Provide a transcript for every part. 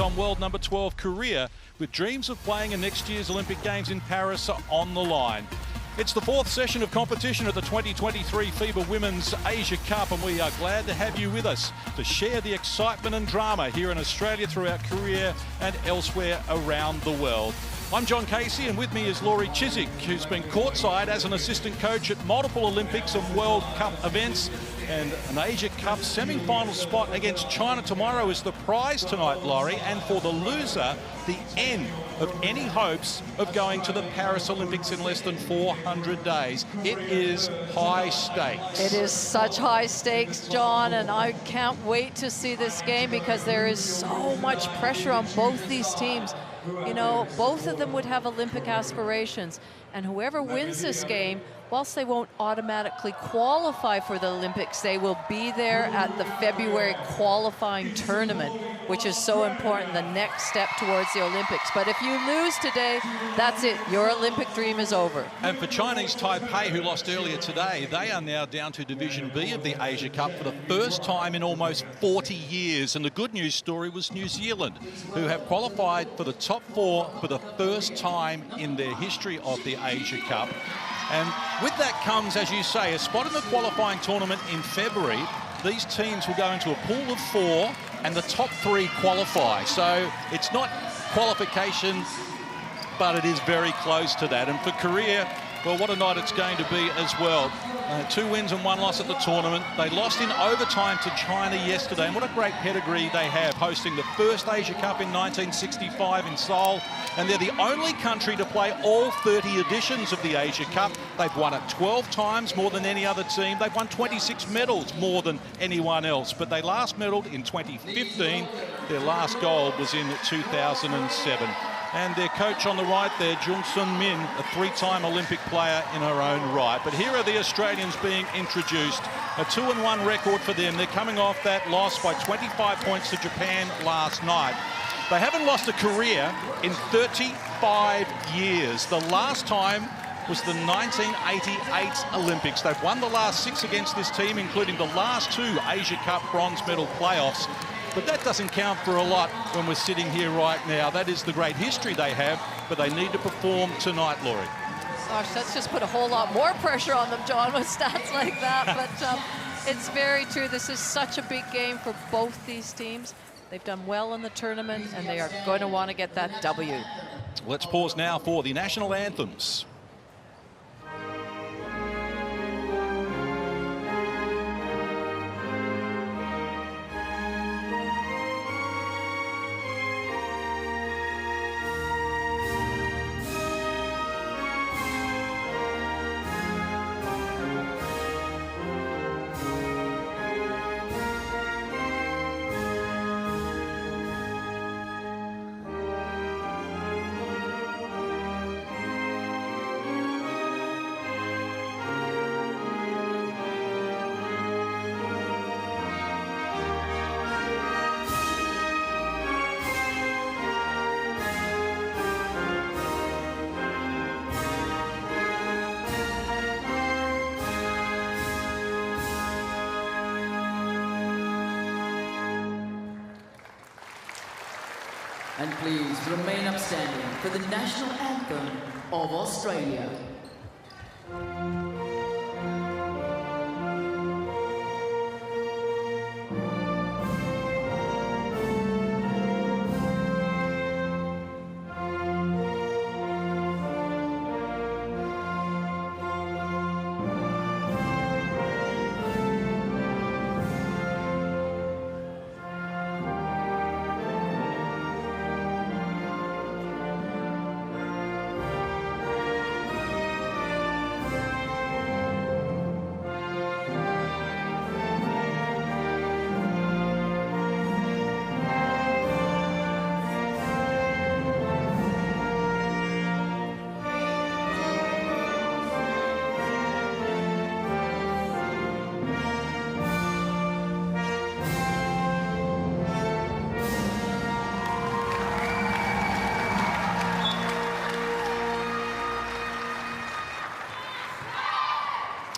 On world number 12 Korea, with dreams of playing in next year's Olympic Games in Paris on the line. It's the fourth session of competition at the 2023 FIBA Women's Asia Cup, and we are glad to have you with us to share the excitement and drama here in Australia, throughout Korea and elsewhere around the world. I'm John Casey, and with me is Laurie Chiswick, who's been courtside as an assistant coach at multiple Olympics and World Cup events, and an Asia Cup semi-final spot against China tomorrow is the prize tonight, Laurie, and for the loser, the end of any hopes of going to the Paris Olympics in less than 400 days. It is high stakes. It is such high stakes, John, and I can't wait to see this game because there is so much pressure on both these teams. You know, both of them would have Olympic aspirations, and whoever wins this game, whilst they won't automatically qualify for the Olympics, they will be there at the February qualifying tournament, which is so important, the next step towards the Olympics. But if you lose today, that's it. Your Olympic dream is over. And for Chinese Taipei, who lost earlier today, they are now down to Division B of the Asia Cup for the first time in almost 40 years. And the good news story was New Zealand, who have qualified for the top four for the first time in their history of the Asia Cup. And with that comes, as you say, a spot in the qualifying tournament in February. These teams will go into a pool of four, and the top three qualify. So it's not qualification, but it is very close to that. And for Korea, well, what a night it's going to be as well. 2 wins and 1 loss at the tournament. They lost in overtime to China yesterday, and what a great pedigree they have, hosting the first Asia Cup in 1965 in Seoul. And they're the only country to play all 30 editions of the Asia Cup. They've won it 12 times, more than any other team. They've won 26 medals, more than anyone else. But they last medaled in 2015. Their last gold was in 2007. And their coach on the right there, Jung Sun Min, a 3-time Olympic player in her own right. But here are the Australians being introduced. A 2-1 record for them. They're coming off that loss by 25 points to Japan last night. They haven't lost to Korea in 35 years. The last time was the 1988 Olympics. They've won the last 6 against this team, including the last 2 Asia Cup bronze medal playoffs. But that doesn't count for a lot when we're sitting here right now. That is the great history they have, but they need to perform tonight, Laurie. Gosh, that's just put a whole lot more pressure on them, John, with stats like that. But it's very true. This is such a big game for both these teams. They've done well in the tournament, and they are going to want to get that W. Let's pause now for the national anthems. And please remain upstanding for the national anthem of Australia.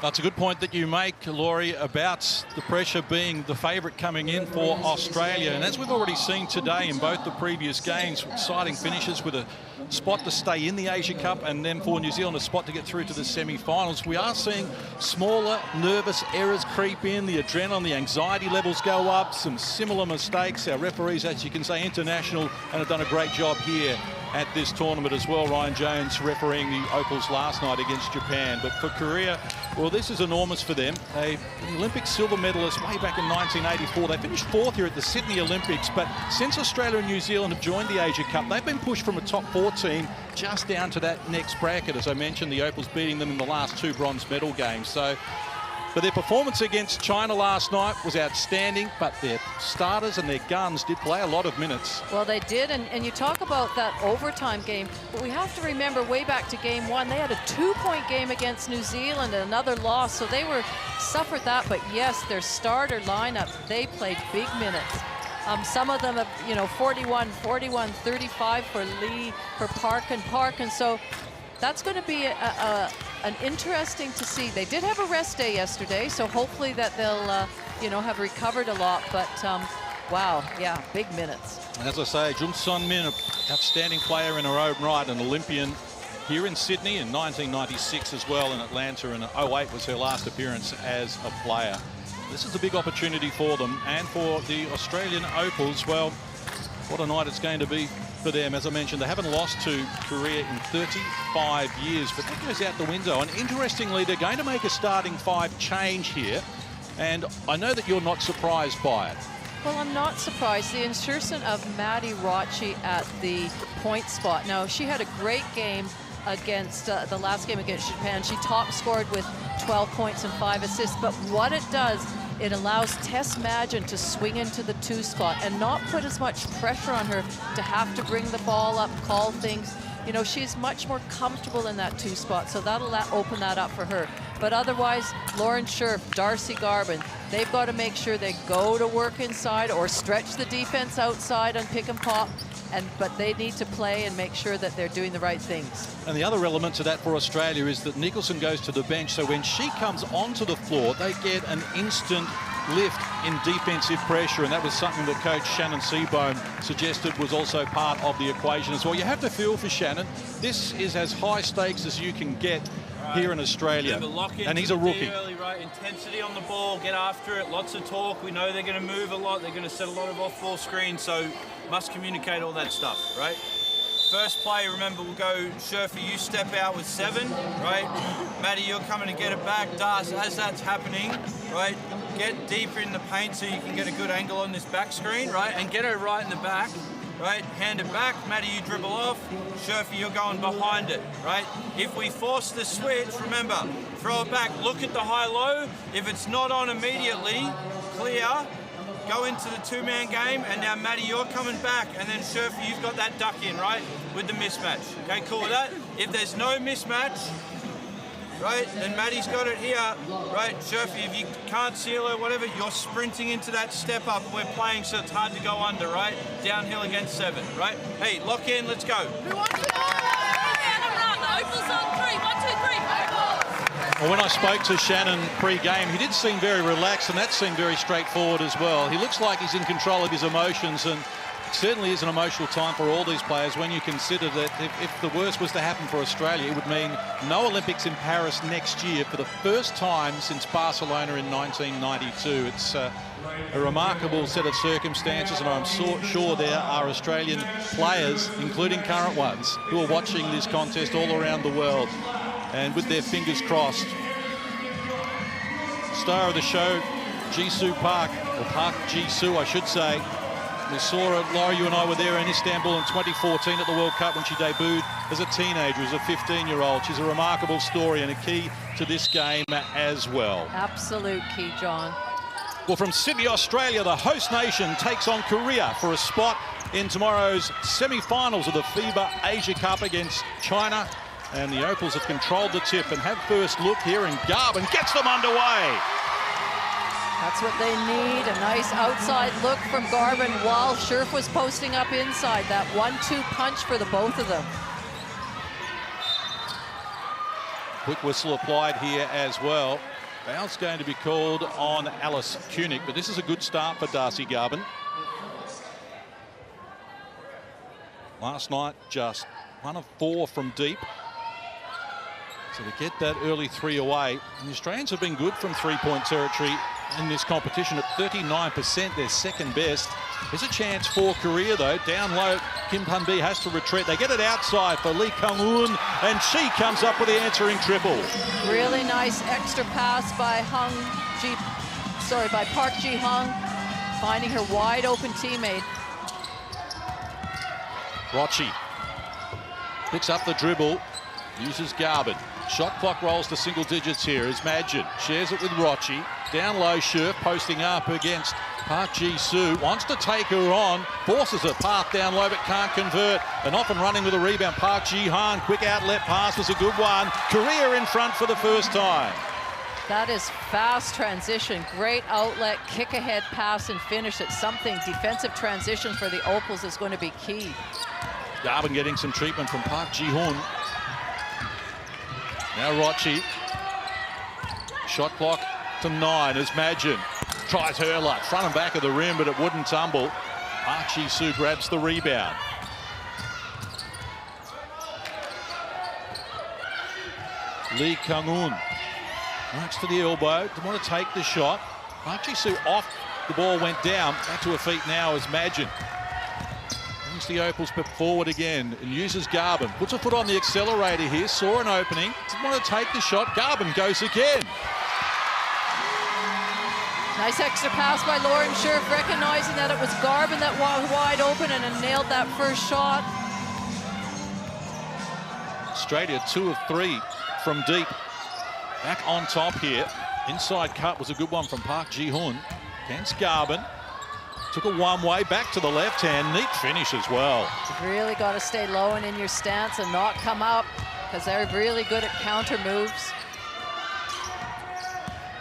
That's a good point that you make, Laurie, about the pressure being the favourite coming in for Australia. And as we've already seen today in both the previous games, exciting finishes with a spot to stay in the Asia Cup and then for New Zealand a spot to get through to the semi-finals. We are seeing smaller, nervous errors creep in, the adrenaline, the anxiety levels go up, some similar mistakes. Our referees, as you can say, international, and have done a great job here at this tournament as well. Ryan Jones refereeing the Opals last night against Japan. But for Korea, well, this is enormous for them. An Olympic silver medalist way back in 1984. They finished 4th here at the Sydney Olympics, but since Australia and New Zealand have joined the Asia Cup, they've been pushed from a top 4 team just down to that next bracket. As I mentioned, the Opals beating them in the last 2 bronze medal games. So, but their performance against China last night was outstanding, but their starters and their guns did play a lot of minutes. Well, they did, and you talk about that overtime game, but we have to remember way back to game 1, they had a 2-point game against New Zealand and another loss, so they suffered that, but yes, their starter lineup, they played big minutes. Some of them have, 41, 35 for Lee, for Park, and so that's going to be an interesting to see. They did have a rest day yesterday, so hopefully that they'll, have recovered a lot. But wow, yeah, big minutes. And as I say, Jung Sun Min, an outstanding player in her own right, an Olympian here in Sydney in 1996 as well, in Atlanta, and 08 was her last appearance as a player. This is a big opportunity for them, and for the Australian Opals, well, what a night it's going to be for them. As I mentioned, they haven't lost to Korea in 35 years, but that goes out the window. And interestingly, they're going to make a starting 5 change here, and I know that you're not surprised by it. Well, I'm not surprised. The insertion of Maddie Rocci at the point spot. Now, she had a great game against the last game against Japan. She top scored with 12 points and 5 assists, but what it does, it allows Tess Madgen to swing into the 2 spot and not put as much pressure on her to have to bring the ball up, call things. She's much more comfortable in that 2 spot, so that'll open that up for her. But otherwise, Lauren Scherf, Darcy Garvin, they've got to make sure they go to work inside or stretch the defense outside on pick and pop. But they need to play and make sure that they're doing the right things. And the other element to that for Australia is that Nicholson goes to the bench, so when she comes onto the floor, they get an instant lift in defensive pressure, and that was something that coach Shannon Seabohm suggested was also part of the equation as well. You have to feel for Shannon. This is as high stakes as you can get here in Australia, and he's a rookie. Early, right? Intensity on the ball, get after it, lots of talk. We know they're going to move a lot, they're going to set a lot of off-ball screens, so must communicate all that stuff, right? First play, remember, we'll go, Scherfer, you step out with 7, right? Maddie, you're coming to get it back. Das, as that's happening, right, get deeper in the paint so you can get a good angle on this back screen, right? And get her right in the back, right? Hand it back. Maddie, you dribble off. Scherfer, you're going behind it, right? If we force the switch, remember, throw it back, look at the high-low. If it's not on immediately, clear. Go into the 2-man game, and now Maddie, you're coming back, and then Scherfer, you've got that duck in, right, with the mismatch. Okay, cool with that? If there's no mismatch, right, then Maddie's got it here, right? Scherfer, if you can't seal her, whatever, you're sprinting into that step up, and we're playing so it's hard to go under, right? Downhill against 7, right? Hey, lock in, let's go. Who wants to go? Opals on 3, 1, 2, 3. Well, when I spoke to Shannon pre-game, he did seem very relaxed, and that seemed very straightforward as well. He looks like he's in control of his emotions, and it certainly is an emotional time for all these players when you consider that if the worst was to happen for Australia, it would mean no Olympics in Paris next year for the first time since Barcelona in 1992. It's a remarkable set of circumstances, and I'm sure there are Australian players, including current ones, who are watching this contest all around the world, and with their fingers crossed. Star of the show, Jisoo Park, or Park Jisoo, I should say. We saw her, Laurie, you and I were there in Istanbul in 2014 at the World Cup when she debuted as a teenager, as a 15-year-old. She's a remarkable story and a key to this game as well. Absolute key, John. Well, from Sydney, Australia, the host nation takes on Korea for a spot in tomorrow's semi-finals of the FIBA Asia Cup against China. And the Opals have controlled the tip and have first look here, and Garvin gets them underway. That's what they need, a nice outside look from Garvin while Scherf was posting up inside. That 1-2 punch for the both of them. Quick whistle applied here as well. Foul's going to be called on Alice Koenig, but this is a good start for Darcy Garvin. Last night, just 1 of 4 from deep. So to get that early 3 away, and the Australians have been good from 3-point territory in this competition at 39%, their second best. There's a chance for Korea though. Down low, Kim Pun-bi has to retreat. They get it outside for Lee Kang-eun, and she comes up with the answering triple. Really nice extra pass by Park Ji-hung, finding her wide open teammate. Rochi picks up the dribble, uses Garvin. Shot clock rolls to single digits here as Madgen shares it with Rochi. Down low, Scherf posting up against Park Ji-soo. Wants to take her on, forces a path down low but can't convert. And off and running with a rebound, Park Ji-han. Quick outlet pass was a good one. Korea in front for the first time. That is fast transition. Great outlet, kick ahead pass and finish. It's something. Defensive transition for the Opals is going to be key. Garvin getting some treatment from Park Ji-hoon. Now Rochi. Shot clock to 9 as Madgen tries her luck. Front and back of the rim, but it wouldn't tumble. Park Ji-soo grabs the rebound. Lee Kang-eun works to the elbow. Didn't want to take the shot. Park Ji-soo off. The ball went down. Back to her feet now as Madgen brings the Opals forward again and uses Garvin. Puts a foot on the accelerator here. Saw an opening. Didn't want to take the shot. Garvin goes again. Nice extra pass by Lauren Scherf, recognizing that it was Garvin that was wide open and nailed that first shot. Australia 2 of 3 from deep. Back on top here. Inside cut was a good one from Park Ji-hoon against Garvin. Took a one-way back to the left hand. Neat finish as well. You've really got to stay low and in your stance and not come up, because they're really good at counter moves.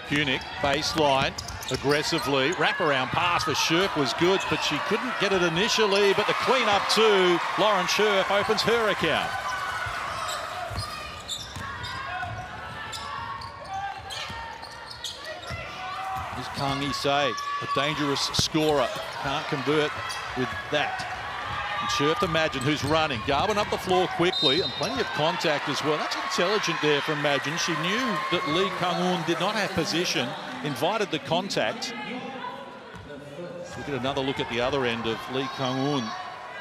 Koenig, baseline, aggressively. Wraparound pass for Scherf was good, but she couldn't get it initially. But the clean-up too. Lauren Scherf opens her account. Here's Kang Lee-se, a dangerous scorer. Can't convert with that. And Scherf to Madgen, who's running. Garvin up the floor quickly, and plenty of contact as well. That's intelligent there from Madgen. She knew that Lee Kang-eun did not have position, invited the contact. We'll get another look at the other end of Lee Kang-eun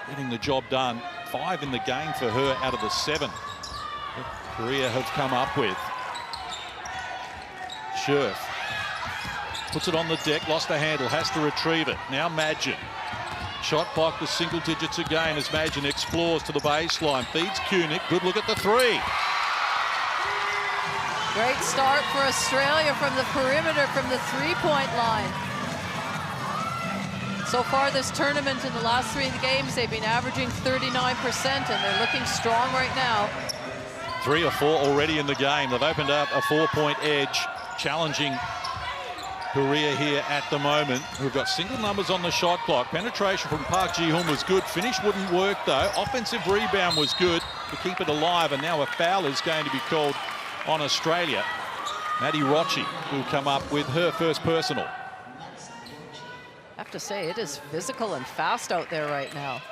getting the job done. 5 in the game for her out of the 7 that Korea have come up with. Scherf puts it on the deck, lost the handle, has to retrieve it. Now Madgen. Shot clock to single digits again as Madgen explores to the baseline. Feeds Koenig. Good look at the 3. Great start for Australia from the perimeter, from the 3-point line. So far this tournament, in the last 3 games, they've been averaging 39%, and they're looking strong right now. 3 or 4 already in the game. They've opened up a 4-point edge, challenging Korea here at the moment, who've got single numbers on the shot clock. Penetration from Park Ji-hoon was good. Finish wouldn't work though. Offensive rebound was good to keep it alive, and now a foul is going to be called on Australia. Maddie Rochi will come up with her first personal. I have to say, it is physical and fast out there right now.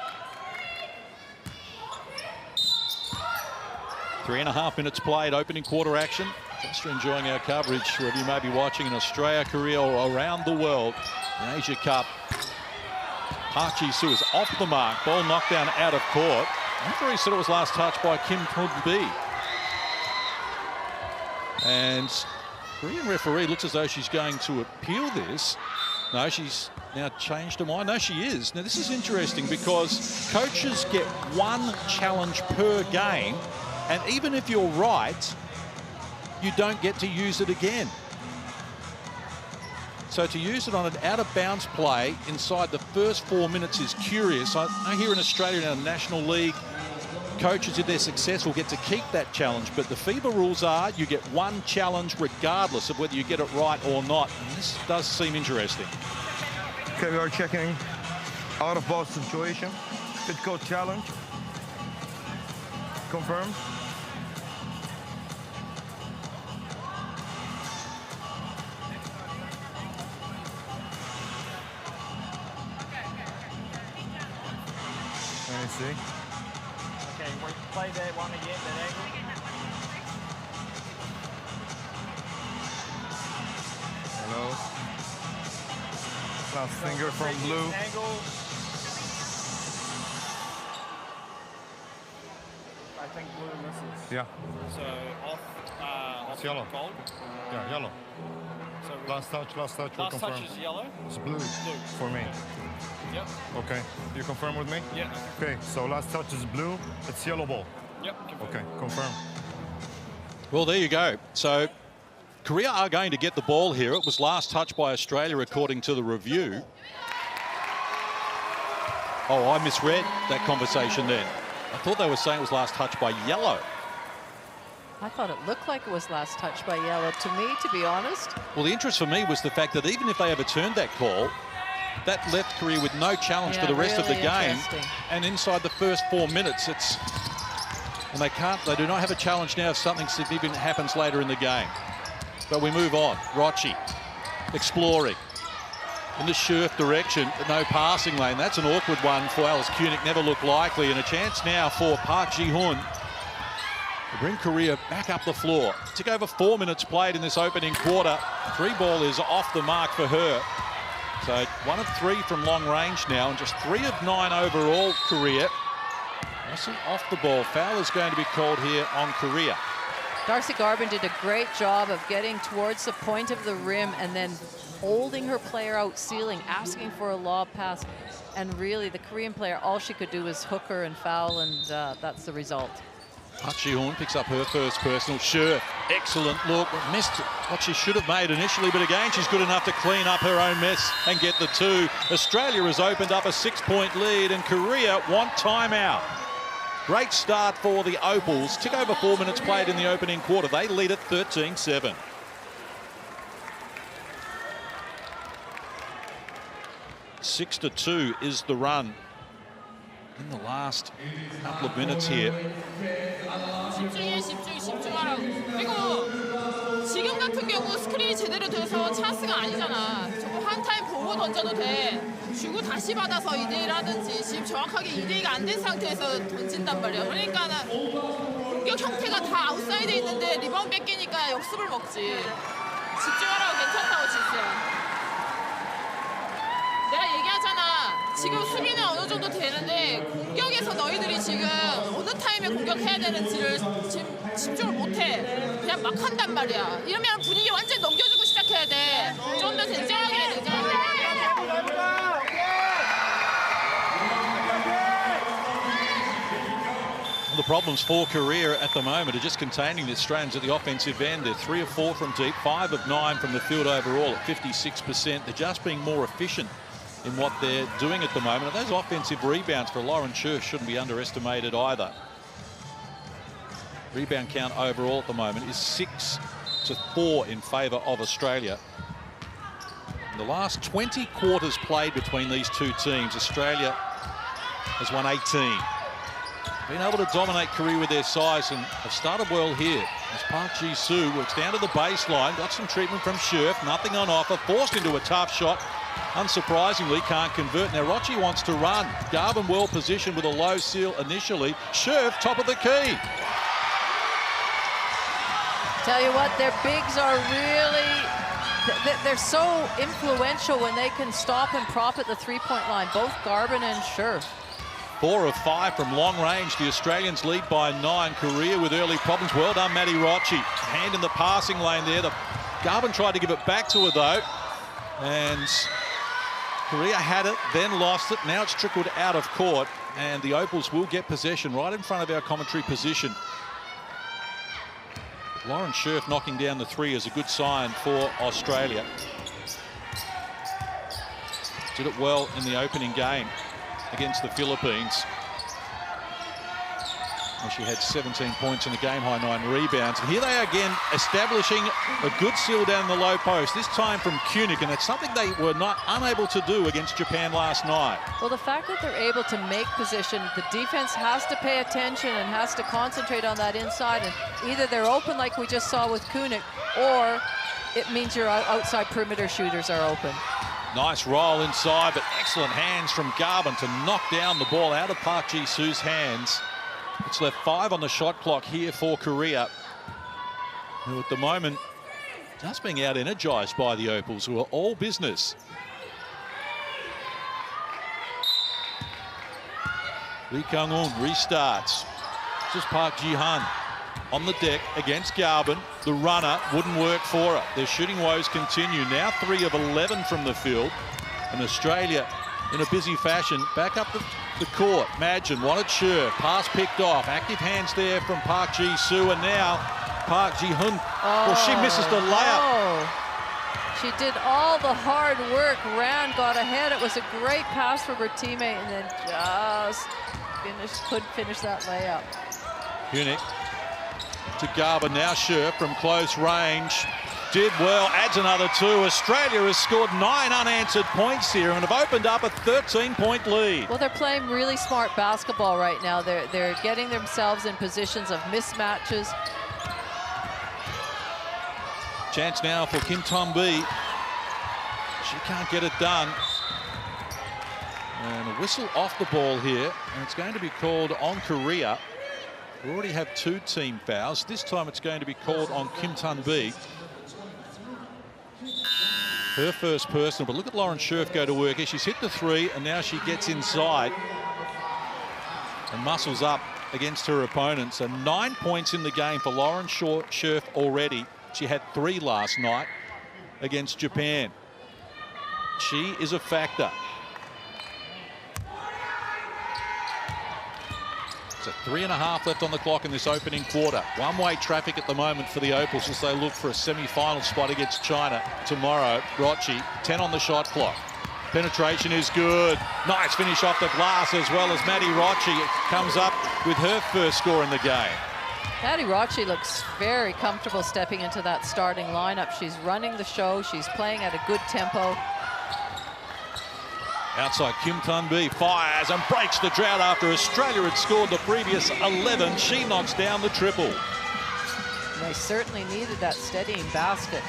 3.5 minutes played, opening quarter action. Just enjoying our coverage, wherever you may be watching in Australia, Korea, or around the world. The Asia Cup. Park Ji-soo is off the mark. Ball knocked down out of court. Referee said it was last touched by Kim Pun-bi. And Korean referee looks as though she's going to appeal this. No, she's now changed her mind. No, she is. Now, this is interesting because coaches get 1 challenge per game. And even if you're right, you don't get to use it again. So to use it on an out-of-bounds play inside the first 4 minutes is curious. I know here in Australia, in our National League, coaches, if they're successful, get to keep that challenge. But the FIBA rules are you get 1 challenge regardless of whether you get it right or not. And this does seem interesting. Okay, we are checking out-of-bounds situation. Physical challenge. Confirmed. see. Okay, we'll play that one again, that angle. Hello. Last finger from blue. Angle. I think blue misses. Yeah. So off. It's yellow. Gold. Yeah, yellow. So Last touch. last touch is yellow. It's blue. Blue. For me. Yep. Okay. You confirm with me? Yeah. Okay. So last touch is blue. It's yellow ball. Yep. Okay. Confirm. Well, there you go. So Korea are going to get the ball here. It was last touched by Australia, according to the review. Oh, I misread that conversation then. I thought they were saying it was last touched by yellow. I thought it looked like it was last touched by yellow to me, to be honest. Well, the interest for me was the fact that even if they overturned that call, that left Korea with no challenge for the rest of the game. And inside the first 4 minutes, it's... And they do not have a challenge now if something significant happens later in the game. But we move on. Rochi exploring in the Scherf direction, but no passing lane. That's an awkward one for Alice Kunik, never looked likely. And a chance now for Park Ji-hoon to bring Korea back up the floor. Took over 4 minutes played in this opening quarter. 3 ball is off the mark for her. So 1 of 3 from long range now, and just 3 of 9 overall, Korea. Russell off the ball. Foul is going to be called here on Korea. Darcy Garvin did a great job of getting towards the point of the rim and then holding her player out, sealing, asking for a lob pass. And really, the Korean player, all she could do was hook her and foul, and that's the result. Park Ji-hoon picks up her first personal. Scherf, excellent look. Missed what she should have made initially, but again, she's good enough to clean up her own mess and get the 2. Australia has opened up a 6-point lead, and Korea want timeout. Great start for the Opals. Tick over 4 minutes played in the opening quarter. They lead at 13-7. Six to 2 is the run in the last couple of minutes here. 집중하라고. 그리고 지금 같은 경우 스크린이 제대로 돼서 찬스가 아니잖아. 저거 한 타임 보고 던져도 돼. 주고 다시 받아서 2대1 하든지. 지금 정확하게 2대2가 안 된 상태에서 던진단 말이야. 그러니까는 공격 형태가 다 아웃사이드에 있는데 리바운드 뺏기니까 역습을 먹지. 집중하라고. 괜찮다고 진짜. 내가 얘기하잖아. 지금 수비는 어느 정도 되는데 공격에서 너희들이 지금 어느 타임에 공격해야 되는지를 지금 집중을 못해. 그냥 막 한단 말이야. 이러면 분위기 완전 넘겨주고 시작해야 돼. 좀 더 냉정하게 해, 냉정하게. The problems for Korea at the moment are just containing the Australians at the offensive end. They're 3 of 4 from deep, 5 of 9 from the field overall at 56%. They're just being more efficient in what they're doing at the moment. And those offensive rebounds for Lauren Scherf shouldn't be underestimated either. Rebound count overall at the moment is 6 to 4 in favour of Australia. In the last 20 quarters played between these two teams, Australia has won 18. Been able to dominate Korea with their size and have started well here as Park Ji-soo works down to the baseline, got some treatment from Scherf, nothing on offer, forced into a tough shot. Unsurprisingly, can't convert. Now Rochi wants to run. Garvin well positioned with a low seal initially. Scherf top of the key. Tell you what, their bigs are really, they're so influential when they can stop and prop at the three-point line, both Garvin and Scherf. 4 of 5 from long range. The Australians lead by 9. Korea with early problems. Well done, Maddie Rochi. Hand in the passing lane there. Garvin tried to give it back to her though. And Korea had it, then lost it. Now it's trickled out of court. And the Opals will get possession right in front of our commentary position. Lauren Scherf knocking down the 3 is a good sign for Australia. Did it well in the opening game against the Philippines. Well, she had 17 points in the game, high 9 rebounds. And here they are again establishing a good seal down the low post, this time from Kunik, and it's something they were unable to do against Japan last night. Well, the fact that they're able to make position, the defense has to pay attention and has to concentrate on that inside, and either they're open like we just saw with Kunik, or it means your outside perimeter shooters are open. Nice roll inside, but excellent hands from Garvin to knock down the ball out of Park Ji-soo's hands. It's left 5 on the shot clock here for Korea, who at the moment just being out-energized by the Opals, who are all business. Lee Kang-un restarts. This is Park Ji-han on the deck against Garvin. The runner wouldn't work for her. Their shooting woes continue. Now 3 of 11 from the field. And Australia in a busy fashion back up the court. Madgen wanted Sher. Pass picked off. Active hands there from Park Ji-soo. And now Park Ji-hun. Well, she misses the layup. She did all the hard work. Ran, got ahead. It was a great pass from her teammate, and then just couldn't finish that layup. Hunick to Garvin. Now Sher from close range. Did well, adds another 2. Australia has scored 9 unanswered points here and have opened up a 13-point lead. Well, they're playing really smart basketball right now. They're getting themselves in positions of mismatches. Chance now for Kim Ton-bi. She can't get it done. And a whistle off the ball here, and it's going to be called on Korea. We already have 2 team fouls. This time it's going to be called on Kim Ton-bi. Her first personal, but look at Lauren Scherf go to work here. She's hit the 3, and now she gets inside and muscles up against her opponents. And 9 points in the game for Lauren Scherf already. She had 3 last night against Japan. She is a factor. So 3.5 left on the clock in this opening quarter. One-way traffic at the moment for the Opals as they look for a semi-final spot against China tomorrow. Rochi, 10 on the shot clock. Penetration is good. Nice finish off the glass, as well as Maddie Rochi comes up with her first score in the game. Maddie Rochi looks very comfortable stepping into that starting lineup. She's running the show. She's playing at a good tempo. Outside, Kim Ton-bi fires and breaks the drought after Australia had scored the previous 11. She knocks down the triple. They certainly needed that steadying basket.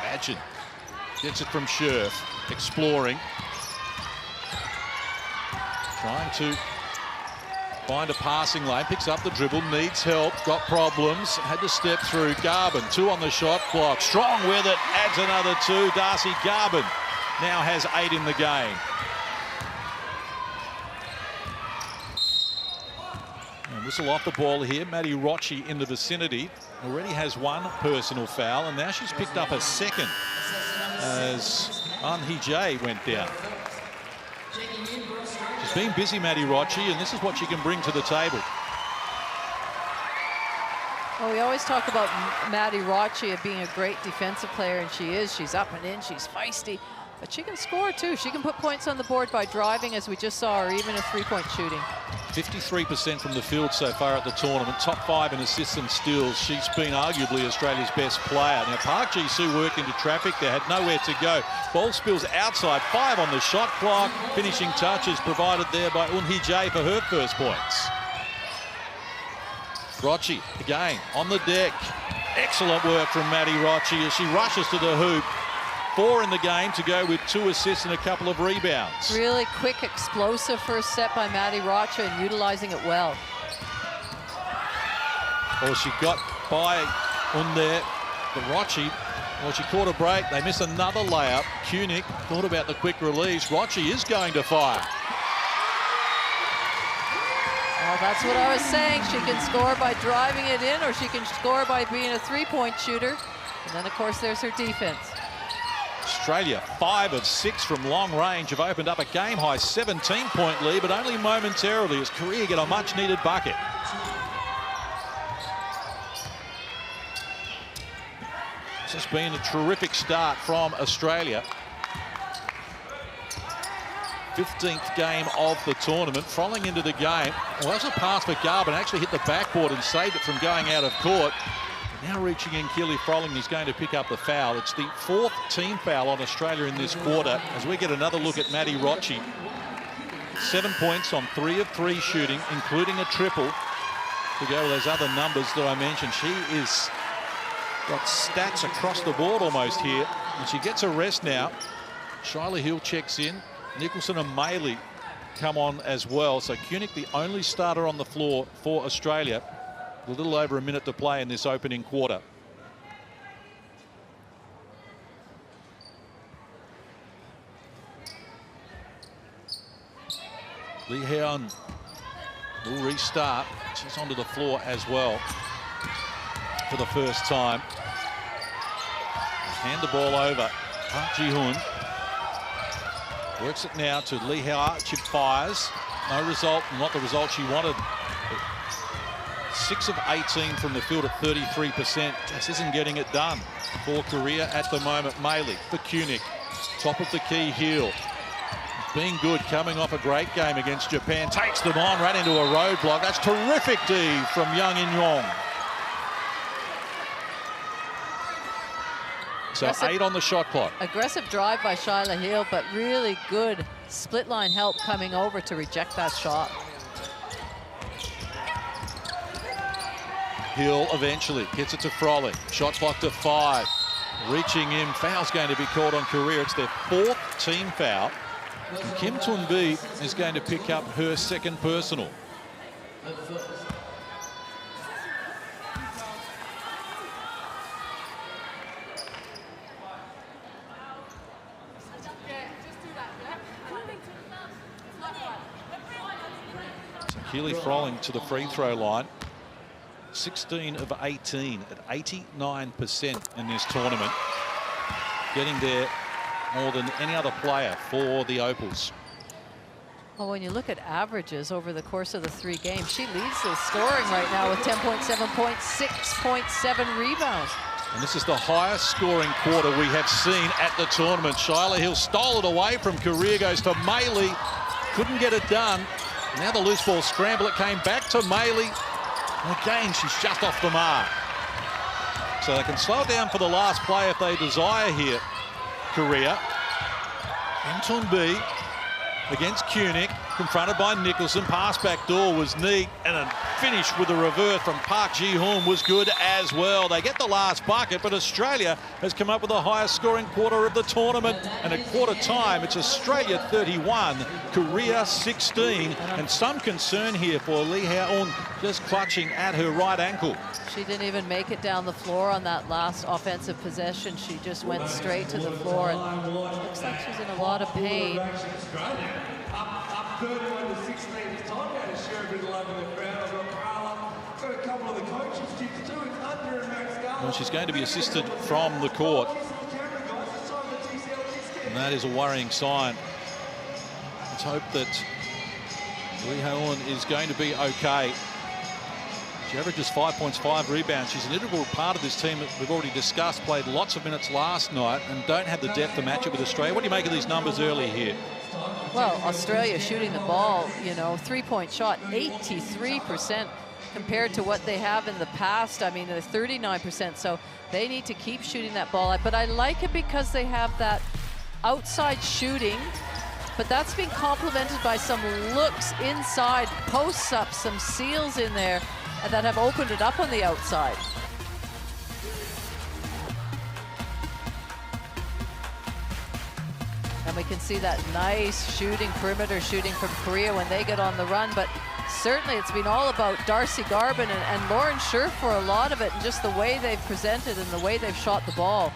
Madgen gets it from Scherf, exploring. Trying to find a passing lane, picks up the dribble, needs help, got problems, had to step through. Garvin, 2 on the shot clock, strong with it, adds another 2. Darcy Garvin now has 8 in the game. And whistle off the ball here. Maddie Rochi in the vicinity, already has 1 personal foul, and now she's picked up a 2nd as An Hee-jae went down. She's been busy, Maddie Rochi, and this is what she can bring to the table. Well, we always talk about Maddie Rochi being a great defensive player, and she is. She's up and in, she's feisty, but she can score too. She can put points on the board by driving, as we just saw, or even a 3-point shooting. 53% from the field so far at the tournament. Top 5 in assists and steals. She's been arguably Australia's best player. Now, Park Ji-soo worked into traffic. They had nowhere to go. Ball spills outside. 5 on the shot clock. Finishing touches provided there by An Hee-jae for her first points. Rochi again on the deck. Excellent work from Maddie Rochi as she rushes to the hoop. 4 in the game to go with 2 assists and a couple of rebounds. Really quick, explosive first set by Maddie Rochi and utilizing it well. Well, she got by on there, the Rochi. Well, she caught a break. They miss another layup. Hunick thought about the quick release. Rochi is going to fire. Well, that's what I was saying. She can score by driving it in, or she can score by being a 3-point shooter. And then, of course, there's her defense. Australia, 5 of 6 from long range, have opened up a game-high 17-point lead, but only momentarily as Korea get a much-needed bucket. This has been a terrific start from Australia. 15th game of the tournament, falling into the game. Well, that's a pass for Garvin, actually hit the backboard and saved it from going out of court. Now reaching in, Keely Froling is going to pick up the foul. It's the 4th team foul on Australia in this quarter as we get another look at Maddie Rochi. 7 points on 3 of 3 shooting, including a triple. To go with those other numbers that I mentioned, she is got stats across the board almost here. And she gets a rest now. Shyla Hill checks in. Nicholson and Maley come on as well. So Koenig, the only starter on the floor for Australia. A little over a minute to play in this opening quarter. Lee Heon will restart. She's onto the floor as well for the first time. Hand the ball over. Park Ji-hoon works it now to Lee Heon. She fires. No result, not the result she wanted. 6 of 18 from the field at 33%. Just isn't getting it done for Korea at the moment. Maley for Koenig. Top of the key, heel. Being good, coming off a great game against Japan. Takes them on right into a roadblock. That's terrific D from Young In-yong. So aggressive, 8 on the shot clock. Aggressive drive by Shyla Hill, but really good split line help coming over to reject that shot. Hill eventually gets it to Frolic. Shot clock to 5. Reaching in. Foul's going to be called on Korea. It's their 4th team foul. And Kim Toon-bi is going to pick up her 2nd personal. So Keely Froling to the free throw line. 16 of 18 at 89% in this tournament. Getting there more than any other player for the Opals. Well, when you look at averages over the course of the 3 games, she leads the scoring right now with 10.7 points, 6.7 rebounds. And this is the highest scoring quarter we have seen at the tournament. Shyla Hill stole it away from Korea, goes to Maley. Couldn't get it done. Now the loose ball scramble. It came back to Maley. Again, she's just off the mark. So they can slow it down for the last play if they desire here. Korea. Kim Toon-bi against Koenig, confronted by Nicholson. Pass back door was neat, and a finish with a reverse from Park Ji-hoon was good as well. They get the last bucket, but Australia has come up with the highest scoring quarter of the tournament. And at quarter time, it's Australia 31, Korea 16, and some concern here for Lee Hae-eun, just clutching at her right ankle. She didn't even make it down the floor on that last offensive possession. She just went straight to the floor, and looks like she's in a lot of pain. Up 31 to 16. It's time now to share a bit of love in the crowd. I've got Carla, got a couple of the coaches tips too. It's Hunter and Max Garland. Well, she's going to be assisted from the court. And that is a worrying sign. Let's hope that Lee Hae-eun is going to be okay. She averages 5 points, 5 rebounds. She's an integral part of this team that we've already discussed. Played lots of minutes last night and don't have the depth to match it with Australia. What do you make of these numbers early here? Well, Australia shooting the ball, you know, 3-point shot, 83% compared to what they have in the past. I mean, they're 39%, so they need to keep shooting that ball. But I like it because they have that outside shooting, but that's been complemented by some looks inside, posts up, some seals in there that have opened it up on the outside. And we can see that nice shooting, perimeter shooting from Korea when they get on the run. But certainly it's been all about Darcy Garvin and Lauren Scherf for a lot of it, and just the way they've presented and the way they've shot the ball.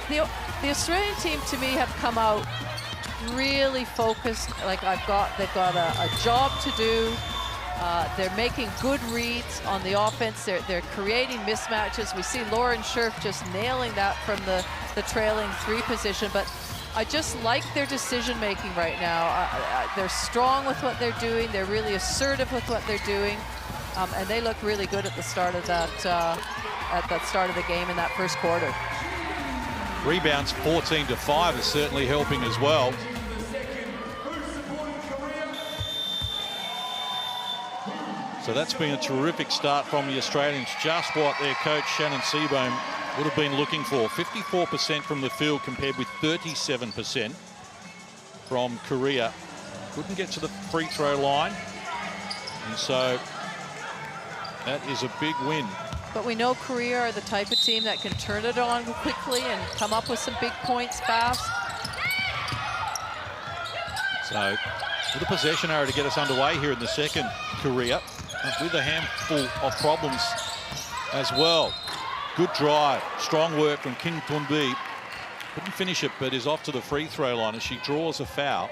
The Australian team, to me, have come out really focused. Like they've got a job to do. They're making good reads on the offense. They're creating mismatches. We see Lauren Scherf just nailing that from the trailing 3 position. But I just like their decision making right now. They're strong with what they're doing. They're really assertive with what they're doing, and they look really good at the start of that start of the game in that first quarter. Rebounds 14 to 5 is certainly helping as well. So that's been a terrific start from the Australians, just what their coach Shannon Seabohm would have been looking for. 54% from the field compared with 37% from Korea. Couldn't get to the free throw line. And so That is a big win. But we know Korea are the type of team that can turn it on quickly and come up with some big points fast. So, with a possession arrow to get us underway here in the second, Korea, with a handful of problems as well. Good drive, strong work from Kim Tun-bi. Couldn't finish it, but is off to the free throw line as she draws a foul.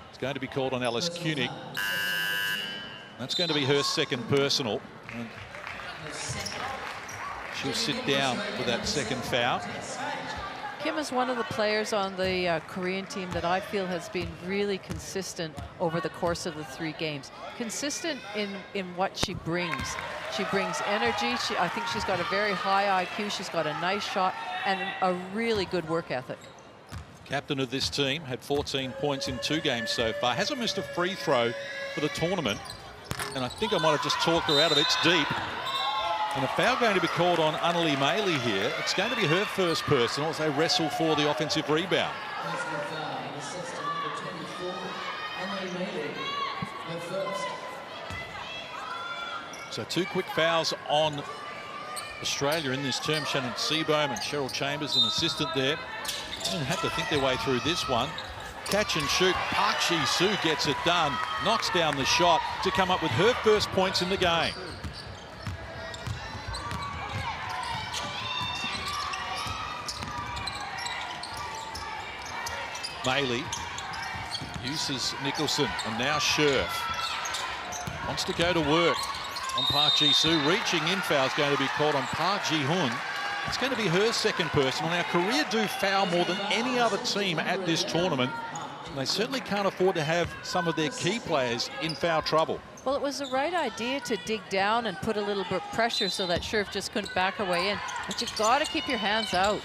It's going to be called on Alice Koenig. That's going to be her second personal. And she'll sit down with that second foul. Kim is one of the players on the Korean team that I feel has been really consistent over the course of the 3 games. Consistent in what she brings. She brings energy. I think she's got a very high IQ. She's got a nice shot and a really good work ethic. Captain of this team, had 14 points in 2 games so far. Hasn't missed a free throw for the tournament. And I think I might have just talked her out of it. It's deep. And a foul going to be called on Anneli Maley here. It's going to be her first personal as they wrestle for the offensive rebound. So 2 quick fouls on Australia in this term. Shannon Seabohm and Cheryl Chambers, an assistant there. Didn't have to think their way through this one. Catch and shoot. Park Ji-soo gets it done. Knocks down the shot to come up with her first points in the game. Maley uses Nicholson, and now Scherf wants to go to work on Park Ji-soo. Reaching in foul is going to be called on Park Ji-hun. It's going to be her second personal. Now, Korea do foul more than any other team at this tournament. They certainly can't afford to have some of their key players in foul trouble. Well, it was the right idea to dig down and put a little bit of pressure so that Scherf just couldn't back her way in. But you've got to keep your hands out.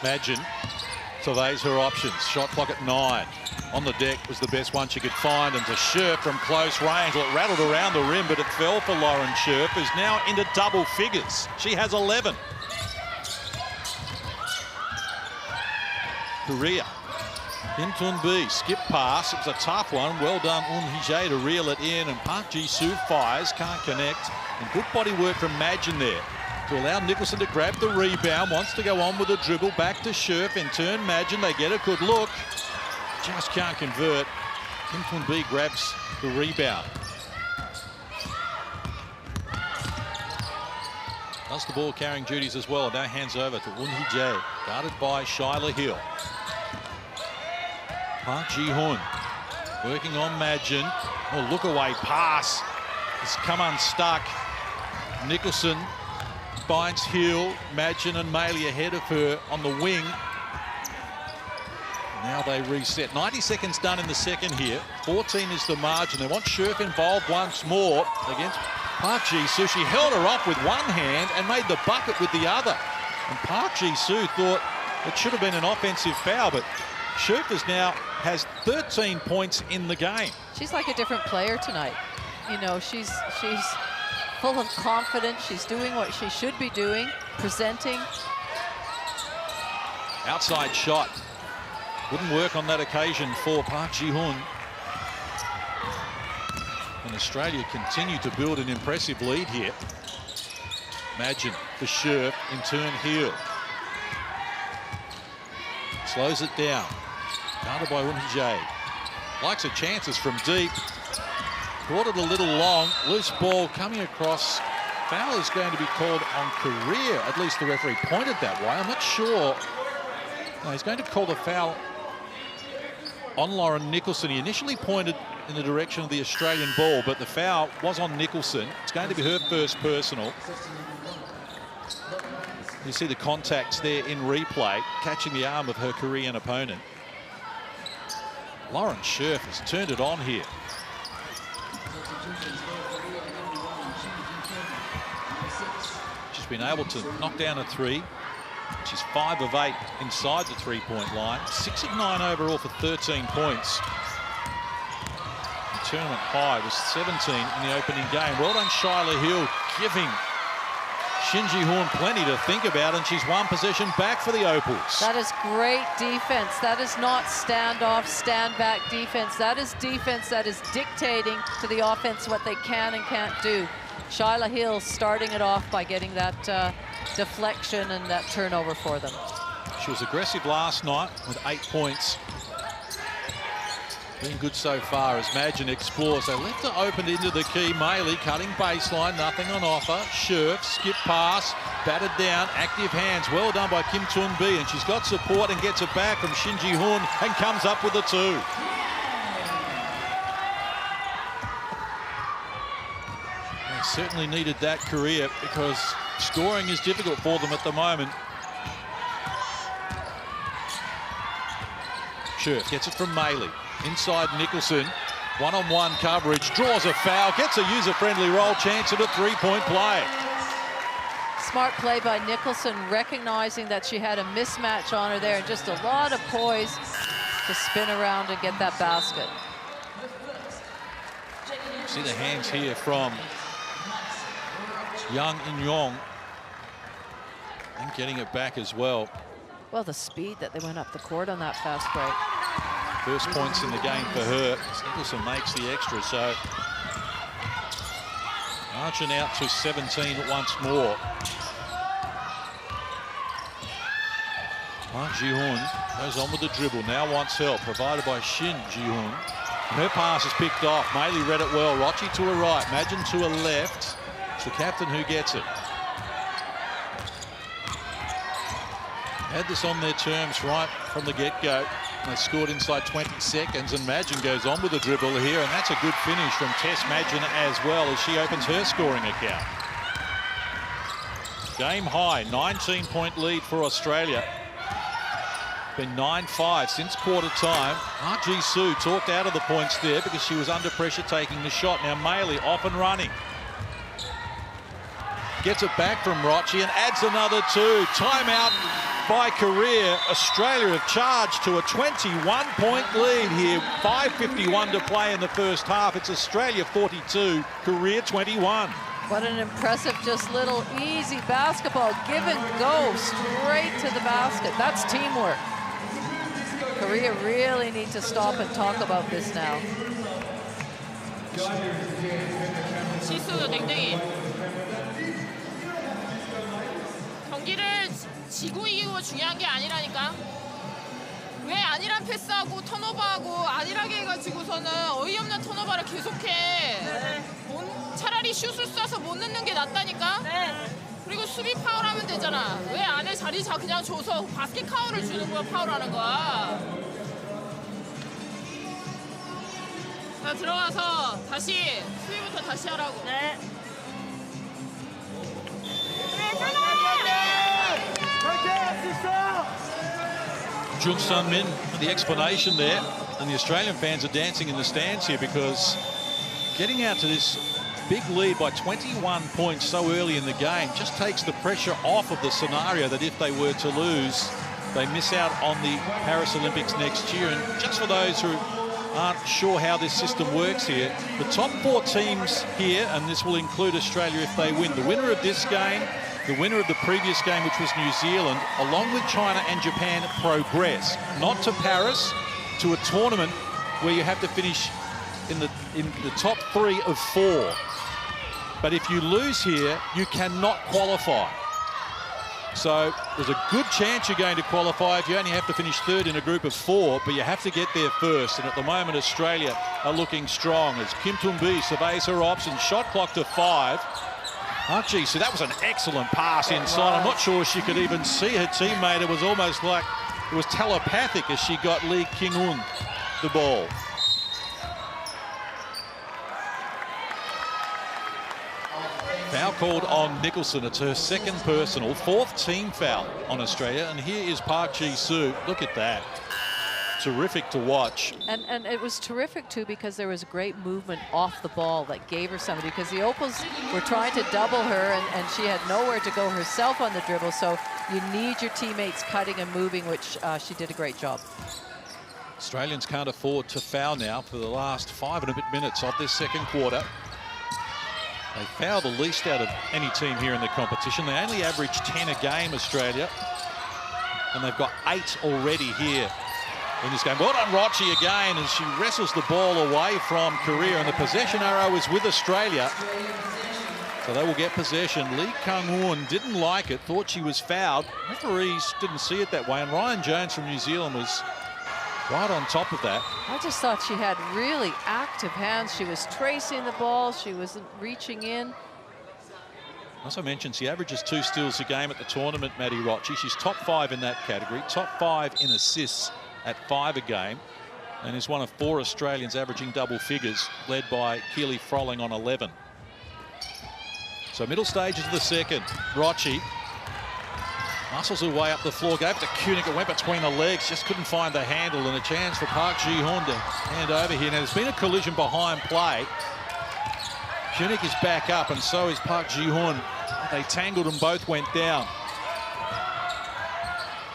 Madgen surveys her options. Shot clock at 9. On the deck was the best one she could find, and to Scherf from close range. Well, it rattled around the rim, but it fell for Lauren Scherf, who's now into double figures. She has 11. Korea. Kim Tun-bi, skip pass. It was a tough one. Well done, Un Hee-jae to reel it in, and Park Ji-soo fires, can't connect. And good body work from Madgen there to allow Nicholson to grab the rebound. Wants to go on with a dribble. Back to Scherf. In turn, Madgen. They get a good look. Just can't convert. Kim Tun-bi grabs the rebound. Does the ball carrying duties as well. Now hands over to Un Hee-jae, guarded by Shyla Hill. Park Ji-hun working on Madgen. Oh, look away pass. It's come unstuck. Nicholson finds Hill. Madgen and Maley ahead of her on the wing. Now they reset. 90 seconds done in the second here. 14 is the margin. They want Scherf involved once more against Park Ji-soo. She held her off with one hand and made the bucket with the other. And Park Ji-soo thought it should have been an offensive foul, but Scherf has 13 points in the game. She's like a different player tonight. You know, she's full of confidence. She's doing what she should be doing, presenting. Outside shot. Wouldn't work on that occasion for Park Ji-hun. And Australia continue to build an impressive lead here. Madgen for Scherf, in turn Hill. Slows it down. Guarded by Un Hee-jae. Likes her chances from deep. Caught it a little long. Loose ball coming across. Foul is going to be called on Korea. At least the referee pointed that way. I'm not sure. No, he's going to call the foul on Lauren Nicholson. He initially pointed in the direction of the Australian ball, but the foul was on Nicholson. It's going to be her first personal. You see the contacts there in replay, catching the arm of her Korean opponent. Lauren Scherf has turned it on here. She's been able to knock down a 3. She's 5 of 8 inside the 3-point line. 6 of 9 overall for 13 points. The tournament high was 17 in the opening game. Well done, Shyla Hill, giving Shin Ji-hoon plenty to think about, and she's one possession back for the Opals. That is great defense. That is not standoff, stand-back defense. That is defense that is dictating to the offense what they can and can't do. Shyla Hill starting it off by getting that deflection and that turnover for them. She was aggressive last night with 8 points. Been good so far as Madgen explores. They left her open into the key. Maley cutting baseline, nothing on offer. Scherf, skip pass, batted down, active hands. Well done by Kim Toon-bi, and she's got support and gets it back from Shin Ji-hoon and comes up with the 2. They certainly needed that career because scoring is difficult for them at the moment. Scherf gets it from Maley. Inside Nicholson, one-on-one coverage, draws a foul, gets a user-friendly roll, chance at a 3-point play. Smart play by Nicholson, recognizing that she had a mismatch on her there, and just a lot of poise to spin around and get that basket. See the hands here from Young In-yong, and getting it back as well. Well, the speed that they went up the court on that fast break. First points in the game for her. Nicholson makes the extra, so margin out to 17 once more. Park Ji-hoon goes on with the dribble, now wants help, provided by Shin Ji-hoon. Her pass is picked off. Maley read it well. Rochi to her right, Madgen to her left. It's the captain who gets it. Had this on their terms right from the get-go. They scored inside 20 seconds, and Madgen goes on with the dribble here, and that's a good finish from Tess Madgen as well as she opens her scoring account. Game high, 19-point lead for Australia. Been 9-5 since quarter time. Ji-soo talked out of the points there because she was under pressure taking the shot. Now Maley off and running. Gets it back from Rochi and adds another 2. Timeout by Korea. Australia have charged to a 21-point lead here. 5:51 to play in the first half. It's Australia 42, Korea 21. What an impressive, just little easy basketball. Give and go straight to the basket. That's teamwork. Korea really need to stop and talk about this now. 실수도 땡땡이. 경기를 지고 이기고 중요한 게 아니라니까. 왜 안일한 패스하고 턴오버하고 안일하게 해가지고서는 어이없는 턴오버를 계속해. 차라리 슛을 쏴서 못 넣는 게 낫다니까. 그리고 수비 파울하면 되잖아. 왜 안에 자리 그냥 줘서 바스켓 카운을 주는 거야, 파울하는 거야. 자, 들어가서 다시 수비부터 다시 하라고. 네. Jung Sun-min, the explanation there, and the Australian fans are dancing in the stands here because getting out to this big lead by 21 points so early in the game just takes the pressure off of the scenario that if they were to lose, they miss out on the Paris Olympics next year. And just for those who aren't sure how this system works here, the top 4 teams here, and this will include Australia if they win, the winner of this game, the winner of the previous game, which was New Zealand, along with China and Japan, progress, not to Paris, to a tournament where you have to finish in the top 3 of 4. But if you lose here, you cannot qualify. So there's a good chance you're going to qualify if you only have to finish 3rd in a group of 4, but you have to get there first. And at the moment, Australia are looking strong as Kim Toon-bi surveys her options. Shot clock to 5. So that was an excellent pass inside. I'm not sure she could even see her teammate. It was almost like it was telepathic as she got Lee King-un the ball. Foul called on Nicholson. It's her 2nd personal, 4th team foul on Australia. And here is Park Ji-soo. Look at that. Terrific to watch. And it was terrific, too, because there was great movement off the ball that gave her somebody, because the Opals were trying to double her, and she had nowhere to go herself on the dribble. So you need your teammates cutting and moving, which she did a great job. Australians can't afford to foul now for the last 5 and a bit minutes of this 2nd quarter. They foul the least out of any team here in the competition. They only average 10 a game, Australia. And they've got 8 already here in this game. Well done, Rochi again, as she wrestles the ball away from Korea. And the possession arrow is with Australia. So they will get possession. Lee Kang-woon didn't like it, thought she was fouled. Referees didn't see it that way. And Ryan Jones from New Zealand was right on top of that. I just thought she had really active hands. She was tracing the ball. She wasn't reaching in. As I mentioned, she averages 2 steals a game at the tournament, Maddie Rochi. She's top 5 in that category, top 5 in assists at 5 a game, and is one of 4 Australians averaging double figures, led by Keely Froling on 11. So middle stages of the second. Rochi muscles her way up the floor, gave it to Koenig, it went between the legs, just couldn't find the handle, and a chance for Park Ji-hoon to hand over here. Now there's been a collision behind play. Koenig is back up, and so is Park Ji-hoon. They tangled and both went down.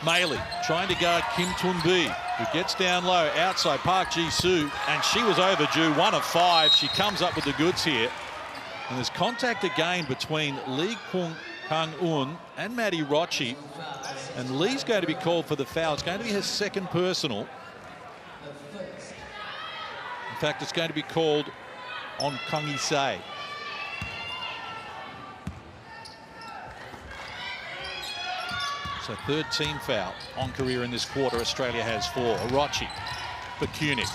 Meili trying to guard Kim Toon-bi, who gets down low outside Park Ji-soo, and she was overdue, 1 of 5. She comes up with the goods here. And there's contact again between Lee Kang-woon and Maddie Rochi. And Lee's going to be called for the foul. It's going to be her second personal. In fact, it's going to be called on Kang Hee-sae. So third team foul on Korea in this quarter. Australia has 4. Rochi for Koenig.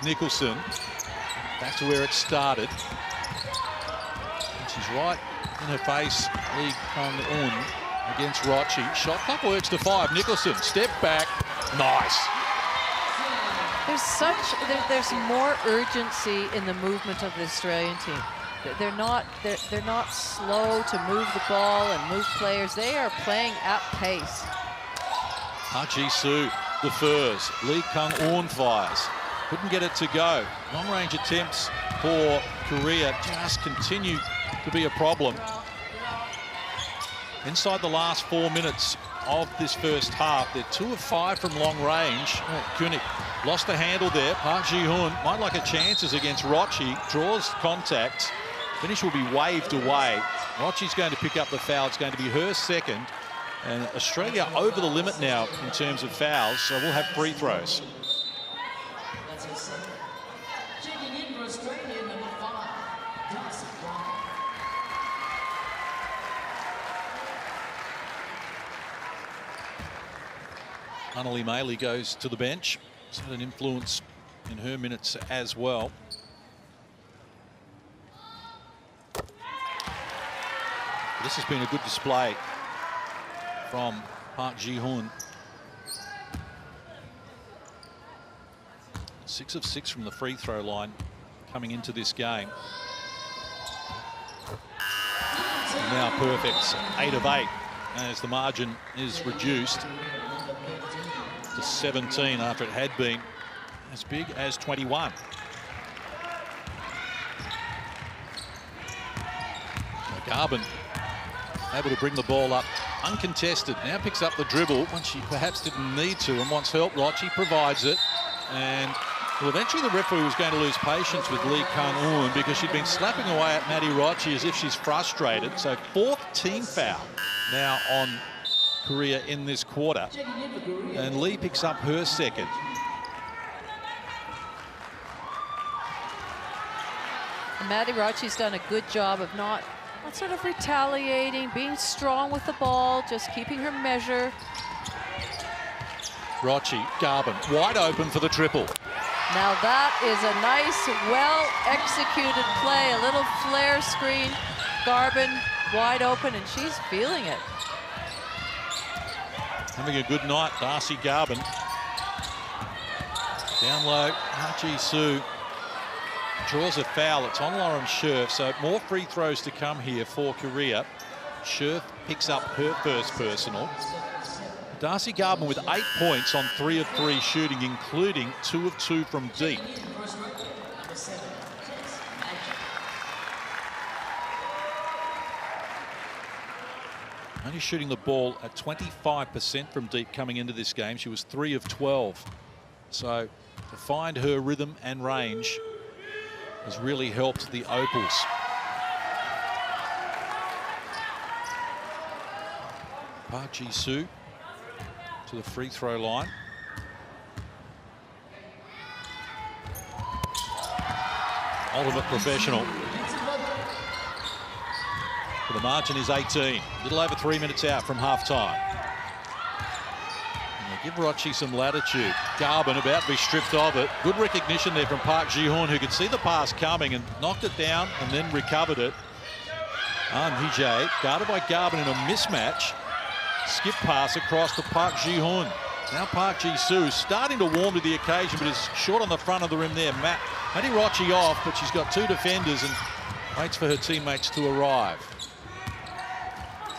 Nicholson back to where it started. And she's right in her face, Lee Kang-woon against Rochi. Shot clock works to 5. Nicholson, step back, nice. There's more urgency in the movement of the Australian team. They're not slow to move the ball and move players. They are playing at pace. Park Ji-soo defers. Lee Kang-woon fires. Couldn't get it to go. Long-range attempts for Korea just continue to be a problem. Inside the last 4 minutes of this first half, they're 2 of 5 from long range. Koenig lost the handle there. Park Ji-hoon might like a chances against Rochi. Draws contact. Finish will be waved away. Rochi's going to pick up the foul. It's going to be her second. And Australia over the limit now in terms of fouls, so we'll have free throws. Anneli Meili goes to the bench. It's had an influence in her minutes as well. This has been a good display from Park Ji-hoon. 6 of 6 from the free throw line coming into this game. And now perfect, 8 of 8, as the margin is reduced to 17 after it had been as big as 21. Garben able to bring the ball up uncontested. Now picks up the dribble when she perhaps didn't need to and wants help. Rochi provides it. And well, eventually the referee was going to lose patience with Lee Kang-woon because she'd been slapping away at Maddie Rochi as if she's frustrated. So 4th team foul now on Korea in this quarter. And Lee picks up her second. Maddie Rochi's done a good job of not sort of retaliating, being strong with the ball, just keeping her measure. Rochi, Garben, wide open for the triple. Now that is a nice, well-executed play. A little flare screen. Garben wide open, and she's feeling it. Having a good night, Darcy Garben. Down low, Park Ji-soo draws a foul. It's on Lauren Scherf, so more free throws to come here for Korea. Scherf picks up her first personal. Darcy Garben with 8 points on 3 of 3 shooting, including 2 of 2 from deep. Only shooting the ball at 25% from deep coming into this game. She was 3 of 12. So to find her rhythm and range has really helped the Opals. Park Ji-soo to the free throw line. Ultimate professional. The margin is 18. A little over 3 minutes out from half-time. And they give Rochi some latitude. Garban about to be stripped of it. Good recognition there from Park Ji-hoon, who could see the pass coming and knocked it down and then recovered it. Hee-jae guarded by Garban in a mismatch. Skip pass across to Park Ji-hoon. Now Park Ji-soo starting to warm to the occasion, but is short on the front of the rim there. Matty Rochi off, but she's got two defenders and waits for her teammates to arrive.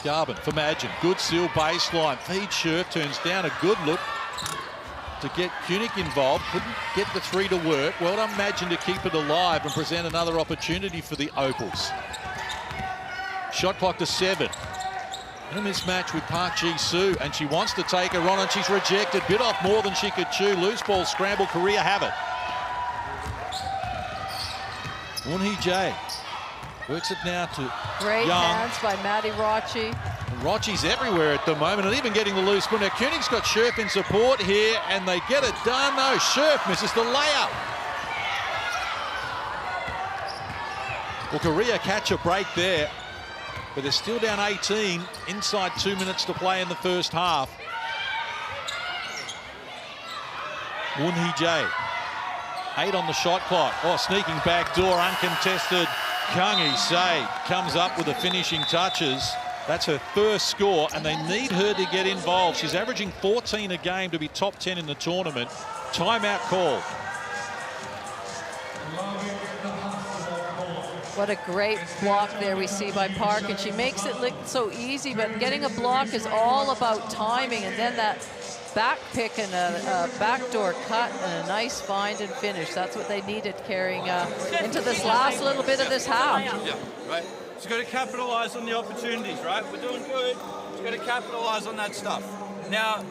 Garban for Madgen. Good seal baseline. Feed Scherf turns down a good look to get Koenig involved. Couldn't get the three to work. Well done Madgen to keep it alive and present another opportunity for the Opals. Shot clock to 7. In a mismatch with Park Ji-soo, and she wants to take her on, and she's rejected. Bit off more than she could chew. Loose ball scramble. Korea have it. Woon Hee-jae works it now to Great Young. hands by Matty Rochi. And Rochi's everywhere at the moment, and even getting the loose ball. Now Koenig's got Scherf in support here, and they get it done. No, Scherf misses the layup. Well, Korea catch a break there, but they're still down 18 inside 2 minutes to play in the first half. Woon Hee-jae, 8 on the shot clock. Oh, sneaking back door, uncontested. Kang Hee-se comes up with the finishing touches. That's her first score, and they need her to get involved. She's averaging 14 a game to be top 10 in the tournament. Timeout call. What a great block there we see by Park, and she makes it look so easy, but getting a block is all about timing, and then that back pick and a backdoor cut and a nice find and finish. That's what they needed carrying into this last little bit of this half. Yeah, right. She's got to capitalise on the opportunities, right? We're doing good. She's got to capitalise on that stuff. Now,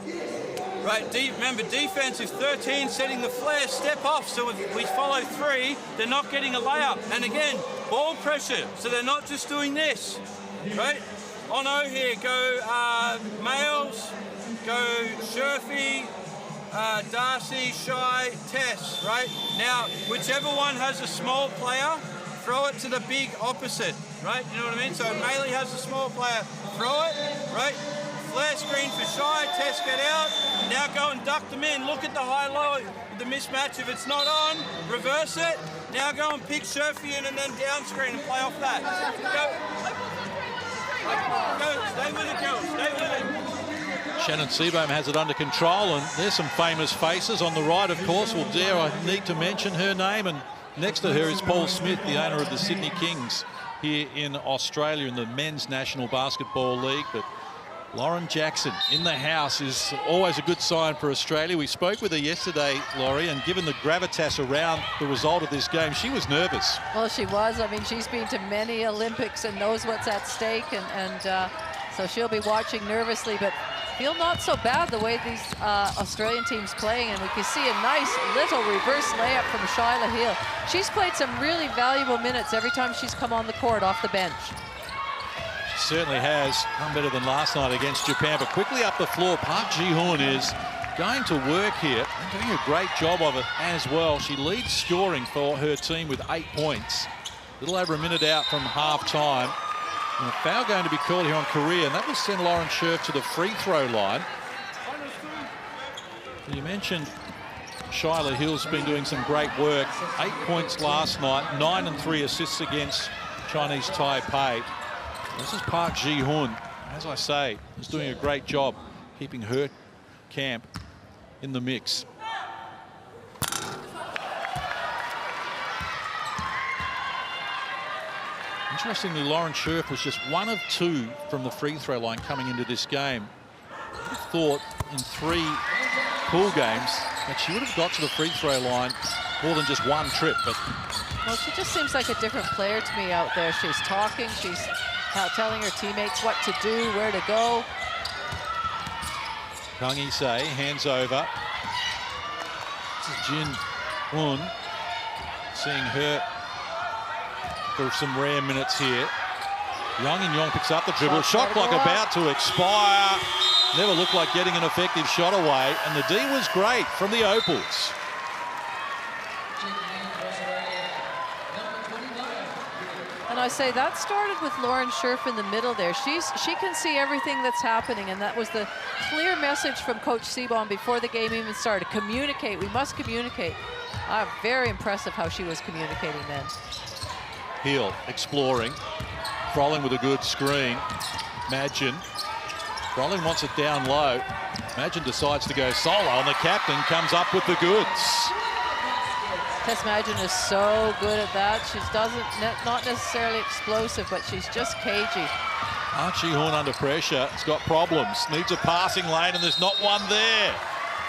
right, remember, defense is 13, setting the flare, step off. So if we follow 3, they're not getting a layup. And again, ball pressure. So they're not just doing this, right? Ono here, go males, go Scherfy, Darcy, Shy, Tess, right? Now, whichever one has a small player, throw it to the big opposite, right? You know what I mean? So Meili has a small player, throw it, right? Flare screen for Shy, Tess get out. Now go and duck them in. Look at the high-low, the mismatch. If it's not on, reverse it. Now go and pick Scherfy in and then down screen and play off that. Go, stay with it, girls, stay with it. Shannon Seabohm has it under control, and there's some famous faces on the right, of course. Well, dare I need to mention her name, and next to her is Paul Smith, the owner of the Sydney Kings here in Australia in the Men's National Basketball League. But Lauren Jackson in the house is always a good sign for Australia. We spoke with her yesterday, Laurie, and given the gravitas around the result of this game, she was nervous. Well, she was. I mean, she's been to many Olympics and knows what's at stake, and so she'll be watching nervously, but feel not so bad the way these Australian teams playing, and we can see a nice little reverse layup from Shyla Hill. She's played some really valuable minutes every time she's come on the court off the bench. She certainly has. Done better than last night against Japan, but quickly up the floor, Park Ji-hoon is going to work here and doing a great job of it as well. She leads scoring for her team with 8 points. A little over a minute out from half-time. And a foul going to be called here on Korea, and that will send Lauren Scherf to the free throw line. You mentioned Shyla Hill's been doing some great work. 8 points last night, 9 and 3 assists against Chinese Taipei. This is Park Ji-hoon, as I say, is doing a great job keeping her camp in the mix. Interestingly, Lauren Scherf was just 1 of 2 from the free throw line coming into this game. I thought in 3 pool games that she would have got to the free throw line more than just 1 trip. But well, she just seems like a different player to me out there. She's talking, she's telling her teammates what to do, where to go. Kang Hee-se hands over. This is Jin Woon, seeing her for some rare minutes here. Yang and Yong picks up the dribble. Shot clock about to expire. Never looked like getting an effective shot away. And the D was great from the Opals. And I say that started with Lauren Scherf in the middle there. She can see everything that's happening, and that was the clear message from Coach Seabaum before the game even started. Communicate, we must communicate. Very impressive how she was communicating then. Heel exploring. Froling with a good screen. Madgen. Froling wants it down low. Madgen decides to go solo, and the captain comes up with the goods. Tess Madgen is so good at that. She not necessarily explosive, but she's just cagey. Archie Horn under pressure. It's got problems. Needs a passing lane, and there's not one there.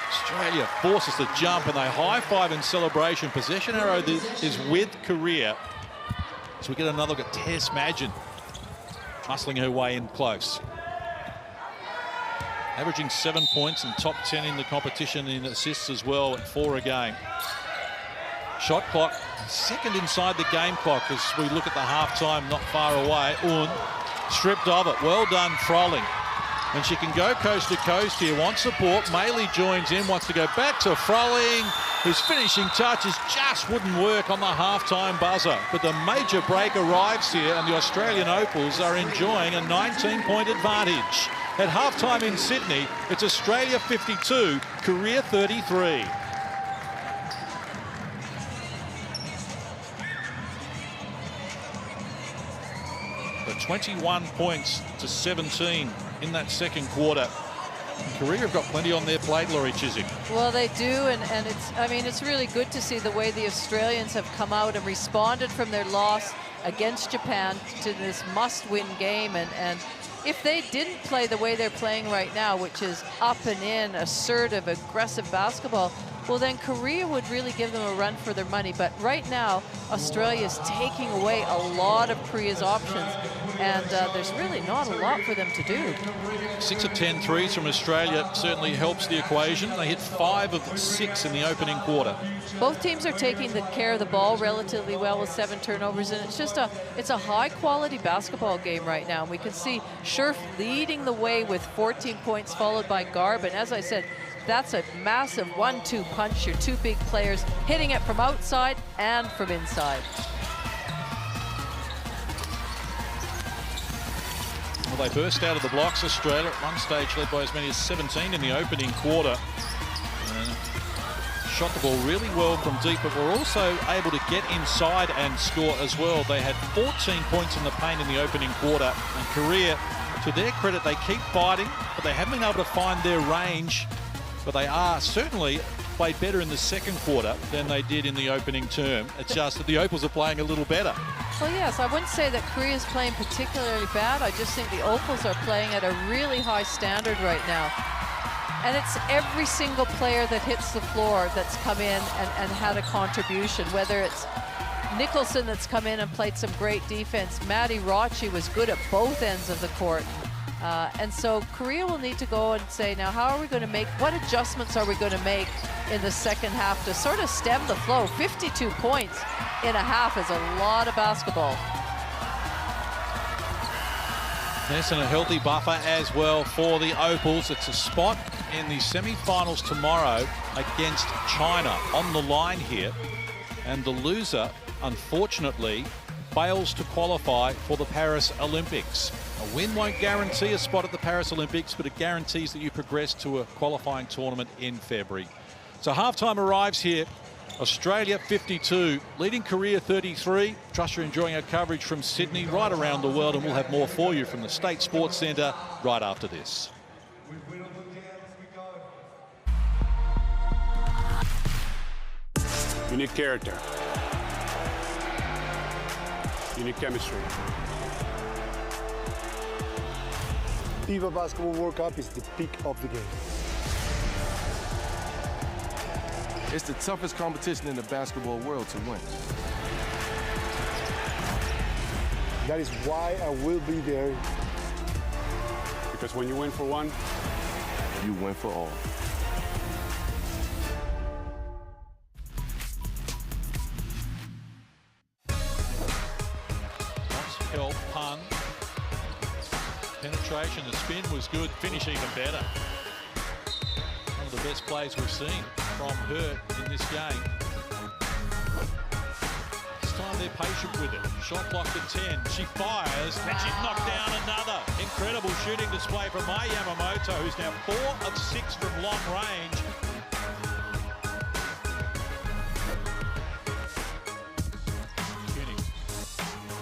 Australia forces the jump, and they high-five in celebration. Possession arrow is with Korea. So we get another look at Tess Madgen muscling her way in close. Averaging 7 points and top 10 in the competition in assists as well at 4 a game. Shot clock, second inside the game clock as we look at the halftime not far away. Un stripped of it. Well done, Froling. And she can go coast to coast here. Wants support. Maylee joins in, wants to go back to Froling, whose finishing touches just wouldn't work on the halftime buzzer. But the major break arrives here, and the Australian Opals are enjoying a 19-point advantage. At halftime in Sydney, it's Australia 52, Korea 33. The 21 points to 17 in that second quarter. Korea have got plenty on their plate, Laurie Chiswick. Well, they do, and it's really good to see the way the Australians have come out and responded from their loss against Japan to this must-win game. And if they didn't play the way they're playing right now, which is up and in, assertive, aggressive basketball, well, then Korea would really give them a run for their money. But right now, Australia is taking away a lot of Korea's options, and there's really not a lot for them to do. 6 of 10 threes from Australia certainly helps the equation. They hit 5 of 6 in the opening quarter. Both teams are taking the care of the ball relatively well with 7 turnovers, and it's a high-quality basketball game right now. We can see Scherf leading the way with 14 points, followed by Garb, and as I said, that's a massive 1-2 punch. Your two big players hitting it from outside and from inside. Well, they burst out of the blocks, Australia, at one stage led by as many as 17 in the opening quarter. Shot the ball really well from deep, but were also able to get inside and score as well. They had 14 points in the paint in the opening quarter, and Korea, to their credit, they keep fighting, but they haven't been able to find their range. But they are certainly played better in the second quarter than they did in the opening term. It's just that the Opals are playing a little better. Well, yes, I wouldn't say that Korea's playing particularly bad. I just think the Opals are playing at a really high standard right now. And it's every single player that hits the floor that's come in and had a contribution, whether it's Nicholson that's come in and played some great defense. Maddie Rocci was good at both ends of the court. And so Korea will need to go and say, now, how are we going to make, what adjustments are we going to make in the second half to sort of stem the flow? 52 points in a half is a lot of basketball. Yes, and a healthy buffer as well for the Opals. It's a spot in the semi-finals tomorrow against China on the line here. And the loser, unfortunately, fails to qualify for the Paris Olympics. A win won't guarantee a spot at the Paris Olympics, but it guarantees that you progress to a qualifying tournament in February. So halftime arrives here. Australia 52, leading Korea 33. Trust you're enjoying our coverage from Sydney right around the world, and we'll have more for you from the State Sports Centre right after this. You need character. You need chemistry. FIBA Basketball World Cup is the peak of the game. It's the toughest competition in the basketball world to win. That is why I will be there. Because when you win for one, You win for all. Help Pun penetration, the spin was good, finish even better. One of the best plays we've seen from her in this game. This time they're patient with it. Shot clock at 10. She fires and she's knocked down another. Incredible shooting display from Mai Yamamoto, who's now 4 of 6 from long range.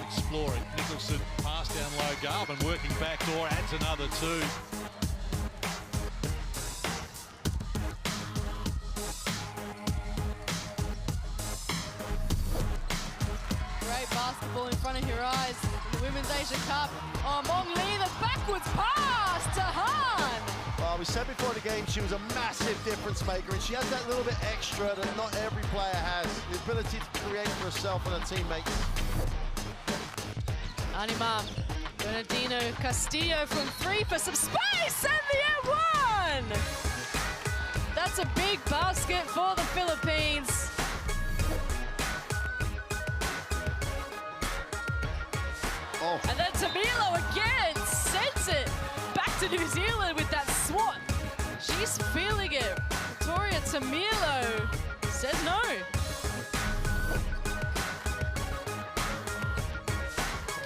Exploring. Nicholson pass down low. Garvin working back door, adds another 2. Great basketball in front of your eyes. The Women's Asia Cup. Oh, Mong Lee, the backwards pass to Han. Well, we said before the game she was a massive difference maker, and she has that little bit extra that not every player has. The ability to create for herself and her teammates. Anima, Bernardino Castillo from 3 for some space, and the air one! That's a big basket for the Philippines. Oh. And then Tamilo again sends it back to New Zealand with that swat. She's feeling it. Victoria Tamilo says no.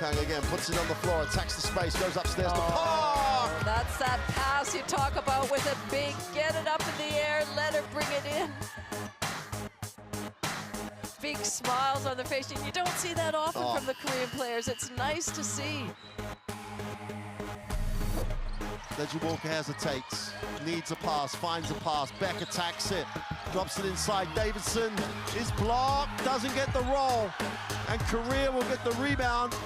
Kang again puts it on the floor, attacks the space, goes upstairs to Park. That's that pass you talk about with a big, get it up in the air, let her bring it in. Big smiles on their face, and you don't see that often from the Korean players. It's nice to see. Deji Walker hesitates, needs a pass, finds a pass, Beck attacks it, drops it inside. Davidson is blocked, doesn't get the roll, and Korea will get the rebound,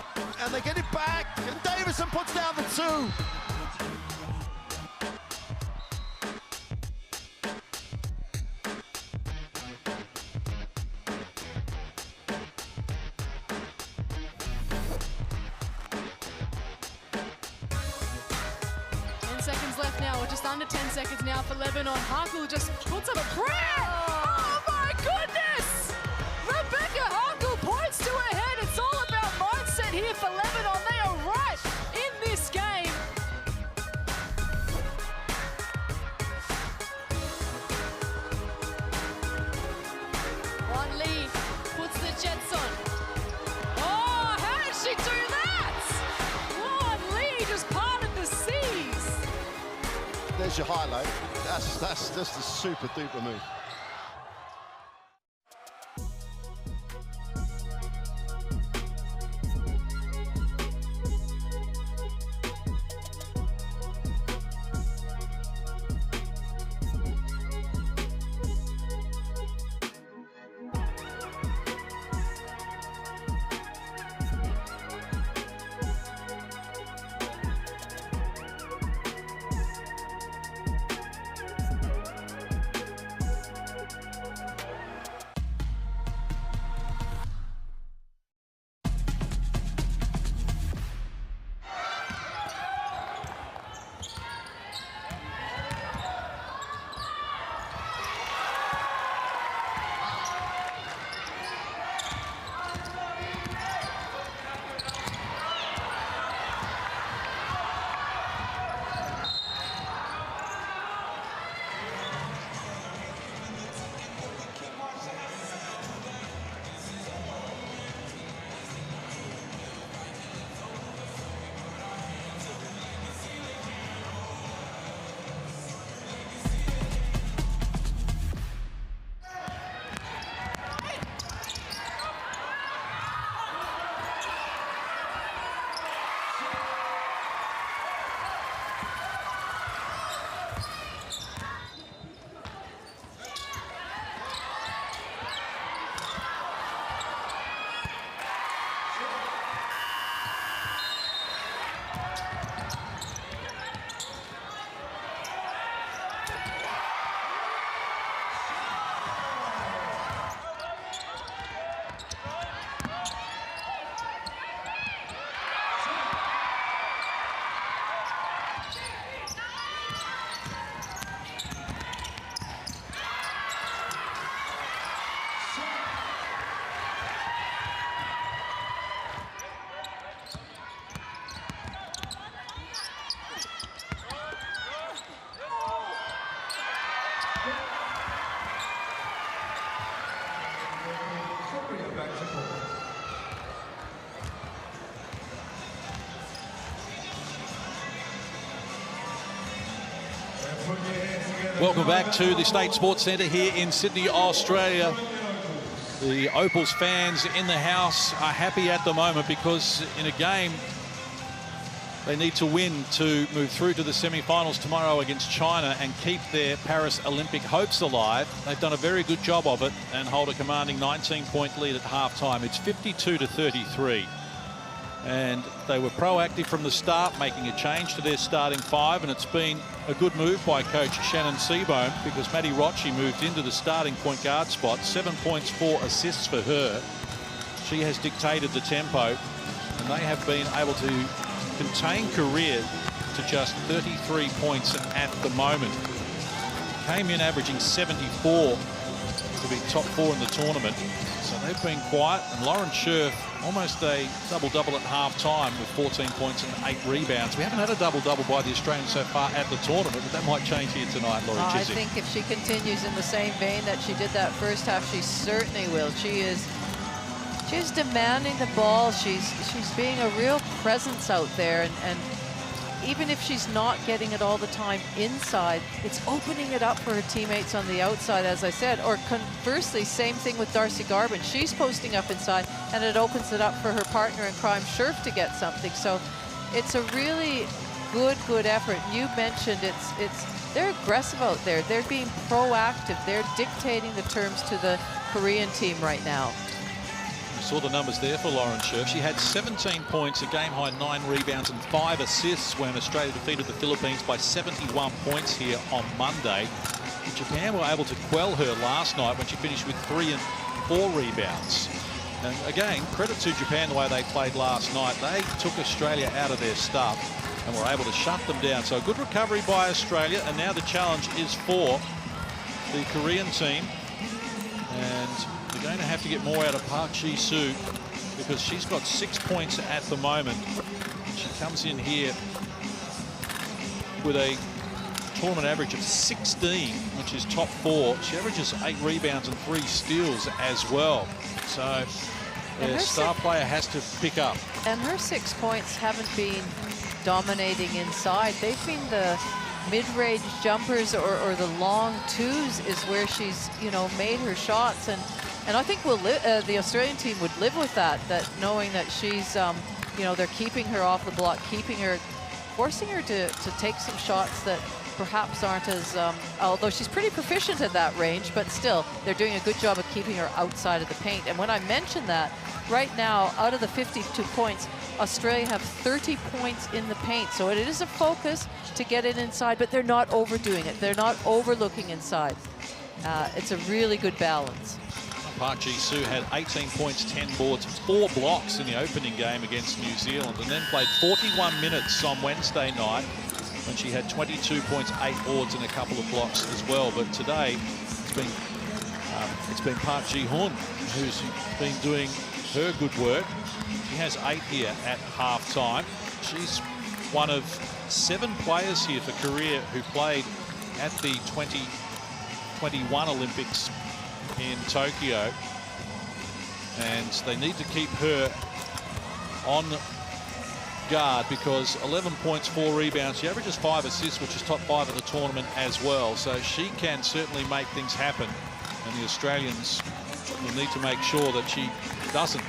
and they get it back, and Davidson puts down the 2. Seconds left now, or just under 10 seconds now for Lebanon. Harkle just puts up a prayer. Oh my goodness! Rebecca Harkle points to her head. It's all about mindset here for Lebanon. They are right in this game. Wan Lee puts the Jets on. Oh, how did she do that? Wan Lee just parted the seas. There's your highlight. That's just a super duper move. Welcome back to the State Sports Centre here in Sydney, Australia. The Opals fans in the house are happy at the moment because in a game they need to win to move through to the semi-finals tomorrow against China and keep their Paris Olympic hopes alive. They've done a very good job of it and hold a commanding 19-point lead at halftime. It's 52-33. And they were proactive from the start, making a change to their starting five, and it's been a good move by coach Shannon Seabohm because Maddie Rocci moved into the starting point guard spot. 7 points, 4 assists for her. She has dictated the tempo, and they have been able to contain Korea to just 33 points at the moment. Came in averaging 74 to be top 4 in the tournament. So they've been quiet, and Lauren Scherf almost a double-double at half-time with 14 points and 8 rebounds. We haven't had a double-double by the Australians so far at the tournament, but that might change here tonight, Laurie Chiswick. I think if she continues in the same vein that she did that first half, she certainly will. She is demanding the ball. She's being a real presence out there, and even if she's not getting it all the time inside, it's opening it up for her teammates on the outside, as I said. Or conversely, same thing with Darcy Garvin. She's posting up inside, and it opens it up for her partner in crime, Scherf, to get something. So it's a really good effort. You mentioned they're aggressive out there. They're being proactive. They're dictating the terms to the Korean team right now. Saw the numbers there for Lauren Scherf. She had 17 points, a game-high 9 rebounds and 5 assists when Australia defeated the Philippines by 71 points here on Monday. Japan were able to quell her last night when she finished with 3 and 4 rebounds. And again, credit to Japan the way they played last night. They took Australia out of their stuff and were able to shut them down. So a good recovery by Australia, and now the challenge is for the Korean team. And they're going to have to get more out of Park Ji-soo because she's got 6 points at the moment. She comes in here with a tournament average of 16, which is top 4. She averages 8 rebounds and 3 steals as well. So the star player has to pick up. And her 6 points haven't been dominating inside. They've been the mid-range jumpers or the long twos is where she's, made her shots. And I think the Australian team would live with that knowing that she's, they're keeping her off the block, forcing her to take some shots that perhaps aren't as, although she's pretty proficient at that range, but still, they're doing a good job of keeping her outside of the paint. And when I mention that, right now, out of the 52 points, Australia have 30 points in the paint. So it is a focus to get it inside, but they're not overdoing it. They're not overlooking inside. It's a really good balance. Park Ji-soo had 18 points, 10 boards, 4 blocks in the opening game against New Zealand, and then played 41 minutes on Wednesday night when she had 22 points, 8 boards and a couple of blocks as well. But today it's been Park Ji-hoon who's been doing her good work. She has 8 here at half-time. She's one of 7 players here for Korea who played at the 2021 Olympics in Tokyo, and they need to keep her on guard because 11 points, 4 rebounds. She averages 5 assists, which is top 5 of the tournament as well. So she can certainly make things happen, and the Australians will need to make sure that she doesn't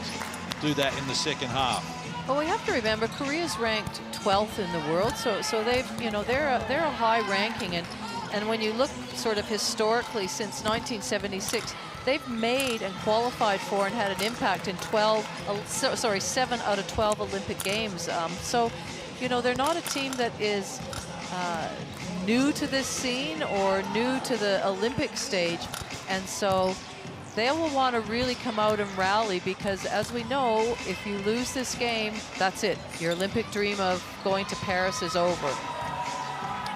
do that in the second half. Well, we have to remember Korea's ranked 12th in the world, so they've, they're a high ranking, and when you look sort of historically since 1976, they've made and qualified for and had an impact in 7 out of 12 Olympic games. So, they're not a team that is new to this scene or new to the Olympic stage, and so they will want to really come out and rally because, as we know, if you lose this game, that's it. Your Olympic dream of going to Paris is over.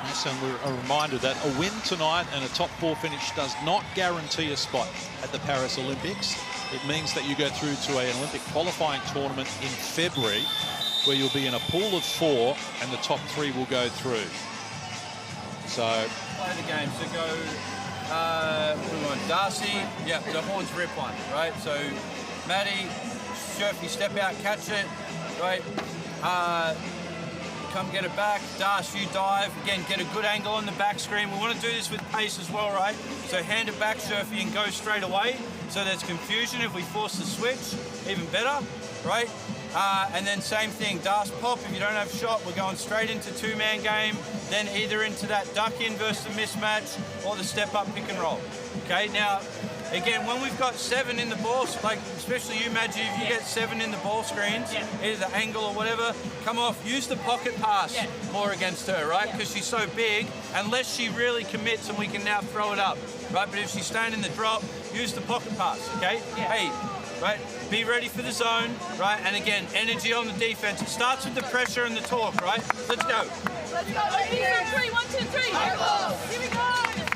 Yes, and we're a reminder that a win tonight and a top 4 finish does not guarantee a spot at the Paris Olympics. It means that you go through to an Olympic qualifying tournament in February where you'll be in a pool of 4 and the top 3 will go through. So play the game, so go Darcy, yeah, the horns rip one, right? So Maddie, Sherfy, step out, catch it, right? Come get it back. Darcy, you dive. Again, get a good angle on the back screen. We want to do this with pace as well, right? So hand it back, Sherfy, and go straight away. So there's confusion. If we force the switch, even better, right? And then same thing, Darce pop. If you don't have shot, we're going straight into two-man game, then either into that duck in versus the mismatch or the step-up pick and roll. Okay, now, again, when we've got 7 in the ball, like especially you, Maggie, if you get 7 in the ball screens, either the angle or whatever, come off, use the pocket pass more against her, right? Because she's so big, unless she really commits and we can now throw it up, right? But if she's staying in the drop, use the pocket pass, okay? Hey, right, be ready for the zone, right? And again, energy on the defense. It starts with the pressure and the talk, right? Let's go. Let's go. 1, 2, 3. Here we go.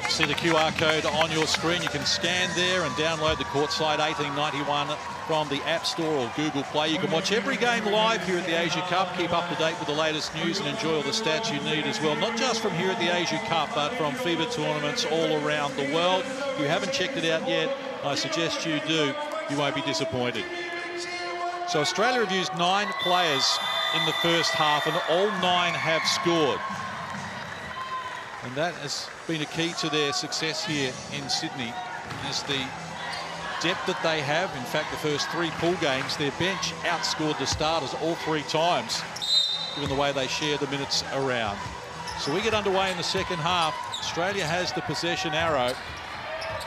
See the QR code on your screen. You can scan there and download the Courtside 1891 from the App Store or Google Play. You can watch every game live here at the Asia Cup. Keep up to date with the latest news and enjoy all the stats you need as well. Not just from here at the Asia Cup, but from FIBA tournaments all around the world. If you haven't checked it out yet, I suggest you do. You won't be disappointed. So Australia have used 9 players in the first half, and all 9 have scored. And that has been a key to their success here in Sydney, is the depth that they have. In fact, the first 3 pool games, their bench outscored the starters all 3 times, given the way they share the minutes around. So we get underway in the second half. Australia has the possession arrow,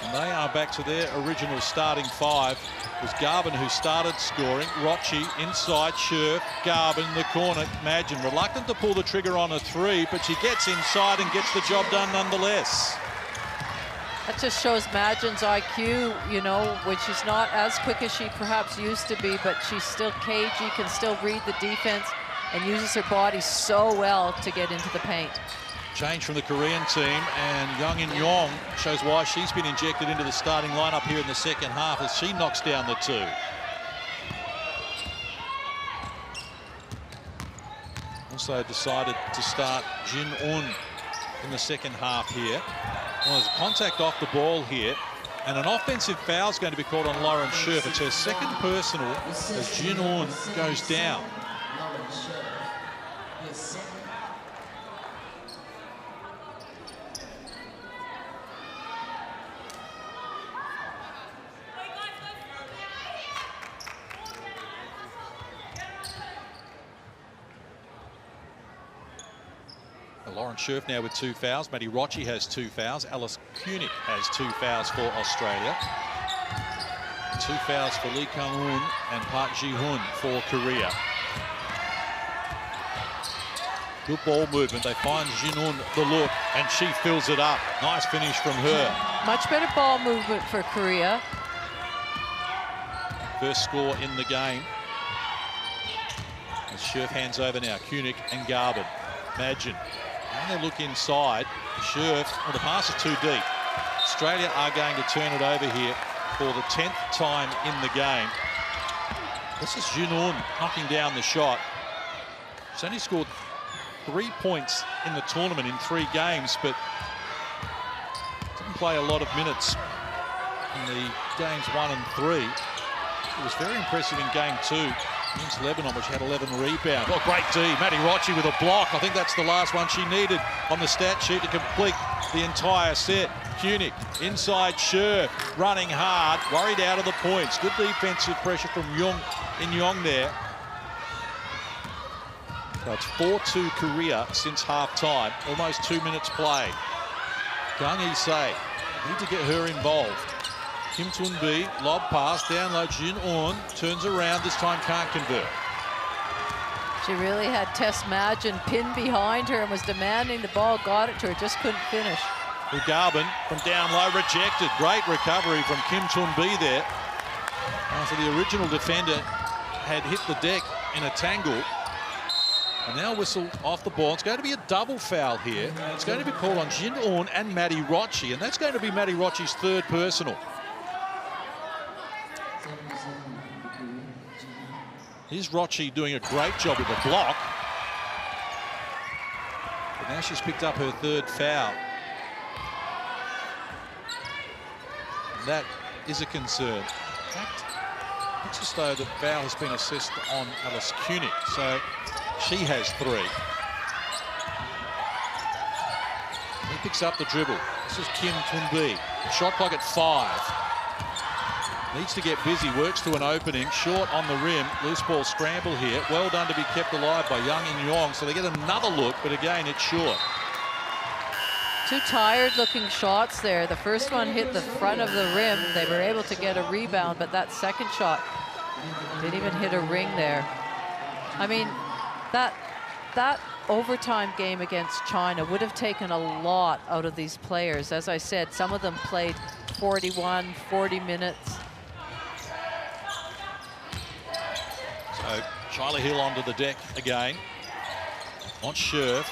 and they are back to their original starting 5. It was Garvin who started scoring. Rochi inside, Scherf, Garvin in the corner. Madgen reluctant to pull the trigger on a 3, but she gets inside and gets the job done nonetheless. That just shows Madgen's IQ, you know, which is not as quick as she perhaps used to be, but she's still cagey, can still read the defense, and uses her body so well to get into the paint. Change from the Korean team, and Young In Yong shows why she's been injected into the starting lineup here in the second half as she knocks down the 2. Also decided to start Jin Un in the second half here. Well, there's contact off the ball here, and an offensive foul is going to be called on Lauren Scherf. It's her second personal as Jin Un goes down. Lauren Scherf now with 2 fouls. Maddie Rochi has 2 fouls. Alice Kunik has 2 fouls for Australia. 2 fouls for Lee Kang-un and Park Ji-hun for Korea. Good ball movement. They find Jin-un the look, and she fills it up. Nice finish from her. Much better ball movement for Korea. First score in the game. As Scherf hands over now. Kunik and Garvin. Madgen. And they look inside. Scherf, well, the pass is too deep. Australia are going to turn it over here for the 10th time in the game. This is Jin-un knocking down the shot. She's only scored 3 points in the tournament in 3 games, but didn't play a lot of minutes in the games 1 and 3. It was very impressive in game 2 against Lebanon, which had 11 rebounds. Oh, great D. Maddie Rochi with a block. I think that's the last one she needed on the stat sheet to complete the entire set. Kunik inside Scherf, running hard, worried out of the points. Good defensive pressure from Young In Yong there. So it's 4-2 Korea since half-time. Almost 2 minutes play. Kang Hee-se, need to get her involved. Kim Tun-bi, lob pass, down low, Jin-un, turns around, this time can't convert. She really had Tess Madgen pinned behind her and was demanding the ball, got it to her, just couldn't finish. Garvin from down low, rejected. Great recovery from Kim Tun-bi there. After the original defender had hit the deck in a tangle. And now whistle off the ball. It's going to be a double foul here. And it's going to be called on Jin-un and Maddie Rochi. And that's going to be Maddie Rochi's 3rd personal. Here's Rochi doing a great job with the block. But now she's picked up her 3rd foul. That is a concern. In fact, looks as though the foul has been assessed on Alice Kunik, so she has 3. He picks up the dribble. This is Kim Toombi. Shot clock at 5. Needs to get busy, works to an opening, short on the rim, loose ball scramble here. Well done to be kept alive by Yang In-yong, so they get another look, but again, it's short. 2 tired-looking shots there. The first one hit the front of the rim. They were able to get a rebound, but that second shot didn't even hit a ring there. I mean, that overtime game against China would have taken a lot out of these players. As I said, some of them played 41, 40 minutes. So Shyla Hill onto the deck again. On Scherf.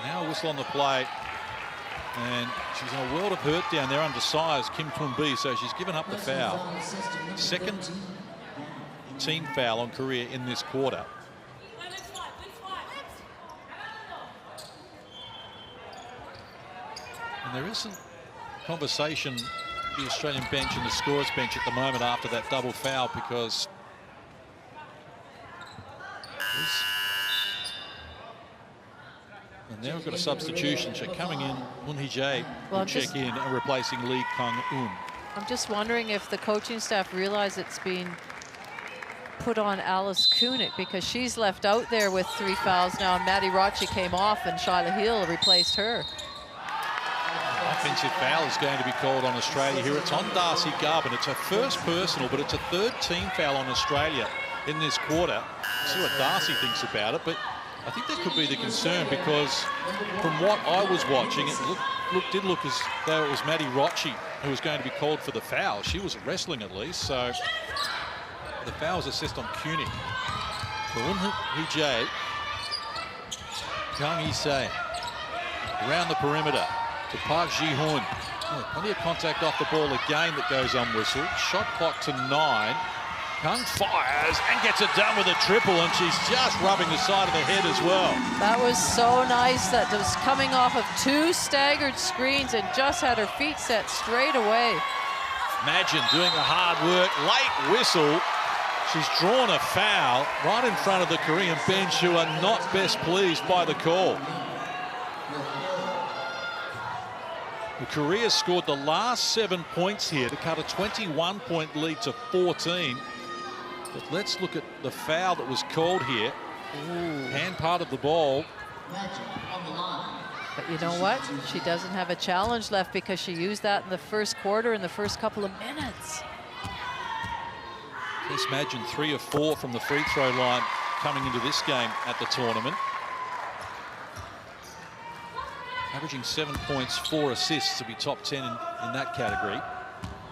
Now a whistle on the play. And she's in a world of hurt down there, undersized, Kim Toombi, so she's given up the foul. Second team foul on Korea in this quarter. And there is a conversation the Australian bench and the scorers bench at the moment after that double foul, because and now we've got a substitution. So coming in, Moon Hee-jae will check in and replacing Lee Kang-eun. I'm just wondering if the coaching staff realize it's been put on Alice Kunik, because she's left out there with 3 fouls now. Maddie Rocci came off and Shyla Hill replaced her. Offensive foul is going to be called on Australia here. It's on Darcy Garvin. It's her first personal, but it's a 3rd team foul on Australia in this quarter. We'll see what Darcy thinks about it, but I think that could be the concern, because from what I was watching, it did look as though it was Maddie Rocci who was going to be called for the foul. She was wrestling at least, so the foul was assessed on Kunik. Moon Hee-jae, Kang Hee-sae around the perimeter to Park Ji-hoon. Oh, plenty of contact off the ball again that goes unwhistled. Shot clock to 9. Kang fires and gets it done with a triple, and she's just rubbing the side of the head as well. That was so nice. That was coming off of 2 staggered screens and just had her feet set straight away. Imagine doing the hard work, late whistle. She's drawn a foul right in front of the Korean bench, who are not best pleased by the call. Korea scored the last 7 points here to cut a 21-point lead to 14. But let's look at the foul that was called here. Hand part of the ball. But you know what? She doesn't have a challenge left, because she used that in the first quarter, in the first couple of minutes. Just imagine 3 of 4 from the free throw line coming into this game at the tournament. Averaging 7 points, 4 assists to be top 10 in that category.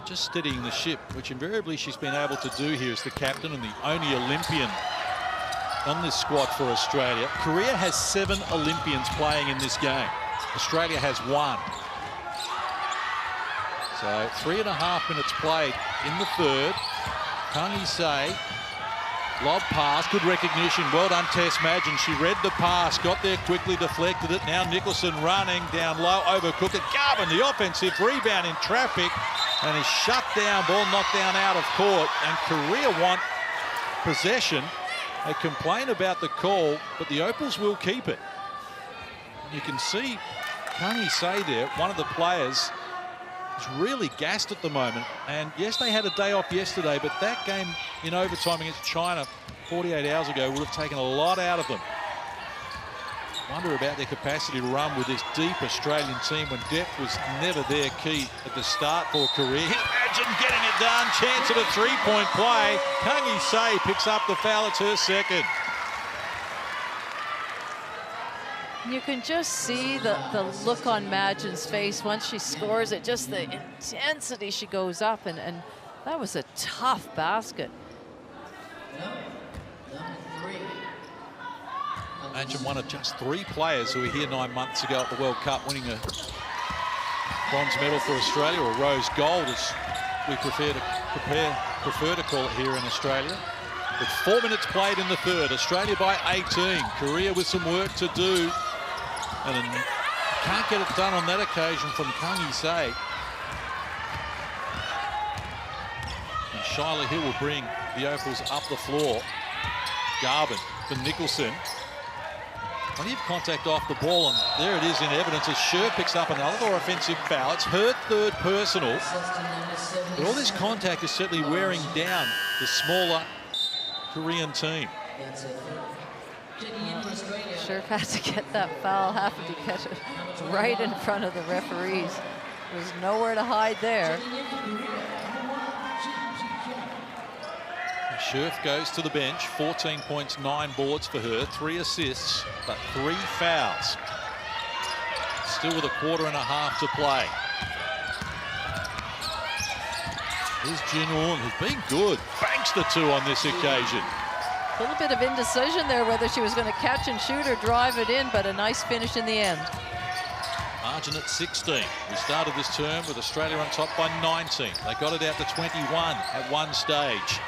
Just steadying the ship, which invariably she's been able to do here as the captain and the only Olympian on this squad for Australia. Korea has 7 Olympians playing in this game. Australia has 1. So 3.5 minutes played in the 3rd. Kang Hee-sae, lob pass, good recognition. Well done, Tess Madgen. She read the pass, got there quickly, deflected it. Now Nicholson running down low, overcooked it. Garvin, the offensive rebound in traffic, and is shut down, ball knocked down out of court. And Korea want possession. They complain about the call, but the Opals will keep it. You can see Kang Hee-sae there, one of the players, is really gassed at the moment. And yes, they had a day off yesterday, but that game in overtime against China 48 hours ago would have taken a lot out of them. Wonder about their capacity to run with this deep Australian team when depth was never their key at the start for Korea. Imagine getting it done. Chance at a 3-point play. Kang Hee-sae picks up the foul. It's her second. You can just see the look on Madgen's face once she scores it, just the intensity she goes up, and that was a tough basket. Madgen, one of just 3 players who were here 9 months ago at the World Cup, winning a bronze medal for Australia, or rose gold as we prefer to call it here in Australia. With 4 minutes played in the 3rd, Australia by 18. Korea with some work to do. And can't get it done on that occasion from Kang Hee-sae. Shyla Hill will bring the Opals up the floor. Garvin for Nicholson. Plenty of contact off the ball, and there it is in evidence as Scher picks up another offensive foul. It's her third personal. But all this contact is certainly wearing down the smaller Korean team. Sure had to get that foul, happened to get it right in front of the referees. There's nowhere to hide there. Scherf goes to the bench, 14 points, 9 boards for her, 3 assists, but 3 fouls. Still with a quarter and a half to play. Here's Jin-Eun, who's been good. Banks the 2 on this occasion. A little bit of indecision there whether she was going to catch and shoot or drive it in, but a nice finish in the end. Margin at 16. We started this term with Australia on top by 19. They got it out to 21 at one stage.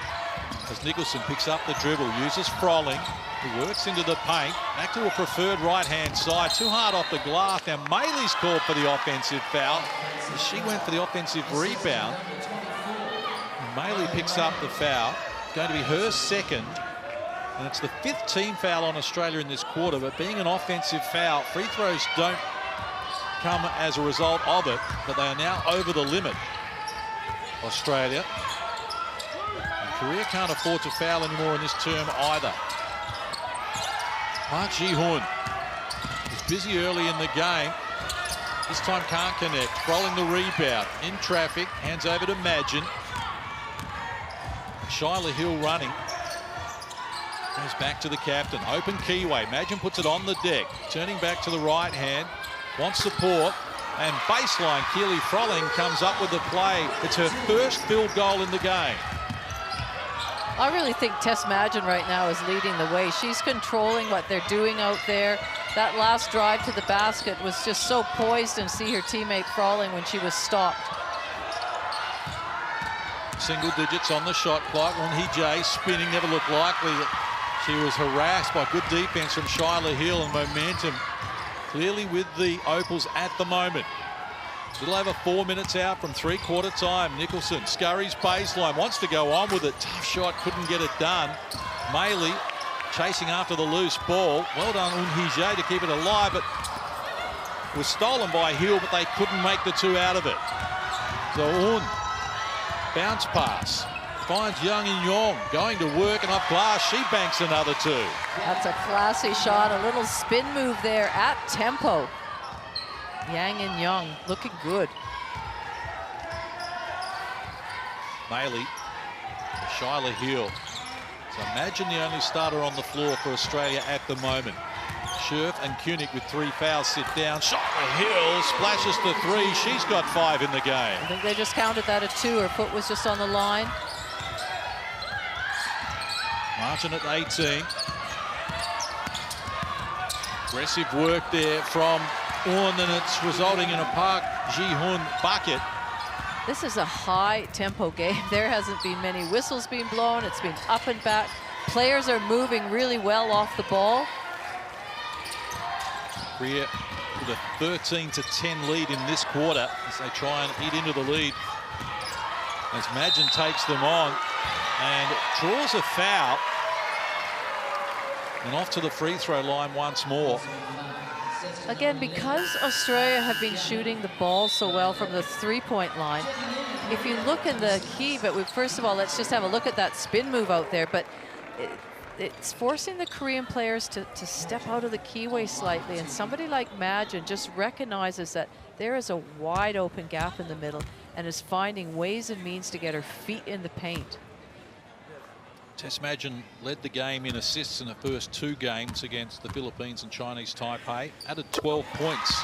As Nicholson picks up the dribble, uses Froling, who works into the paint, back to a preferred right-hand side, too hard off the glass. Now Maley's called for the offensive foul, as she went for the offensive rebound. Maley picks up the foul. It's going to be her second, and it's the 5th team foul on Australia in this quarter, but being an offensive foul, free throws don't come as a result of it, but they are now over the limit. Australia. Korea can't afford to foul anymore in this term either. Park Ji-Hoon is busy early in the game. This time can't connect. Rolling the rebound. In traffic. Hands over to Magin. Shyla Hill running. Goes back to the captain. Open keyway. Magin puts it on the deck. Turning back to the right hand. Wants support. And baseline. Keely Froling comes up with the play. It's her first field goal in the game. I really think Tess Magin right now is leading the way. She's controlling what they're doing out there. That last drive to the basket was just so poised, and see her teammate Froling when she was stopped. Single digits on the shot clock. Eun Hee-jae spinning, never looked likely. She was harassed by good defense from Shyla Hill, and momentum clearly with the Opals at the moment. A little over 4 minutes out from three-quarter time. Nicholson scurries baseline, wants to go on with it. Tough shot, couldn't get it done. Maley chasing after the loose ball. Well done, Eun Hee-jae, to keep it alive, but it was stolen by Hill, but they couldn't make the 2 out of it. So Eun, bounce pass, finds Yang In-yong, going to work and off glass. She banks another 2. That's a classy shot, a little spin move there at tempo. Yang In-yong looking good. Maley, Shyla Hill. So imagine the only starter on the floor for Australia at the moment. Scherf and Koenig with 3 fouls sit down. Shyla Hill splashes the 3. She's got 5 in the game. I think they just counted that at 2. Her foot was just on the line. Martin at 18. Aggressive work there from Eun, and it's resulting in a Park Ji-Hoon bucket. This is a high-tempo game. There hasn't been many whistles being blown. It's been up and back. Players are moving really well off the ball. Korea with a 13-10 lead in this quarter as they try and eat into the lead. As Magin takes them on and draws a foul. And off to the free throw line once more. Again, because Australia have been shooting the ball so well from the three-point line, if you look in the key, but first of all, let's just have a look at that spin move out there, but it's forcing the Korean players to step out of the keyway slightly, and somebody like Magin just recognizes that there is a wide open gap in the middle and is finding ways and means to get her feet in the paint. Tess Magin led the game in assists in the first 2 games against the Philippines and Chinese Taipei. Added 12 points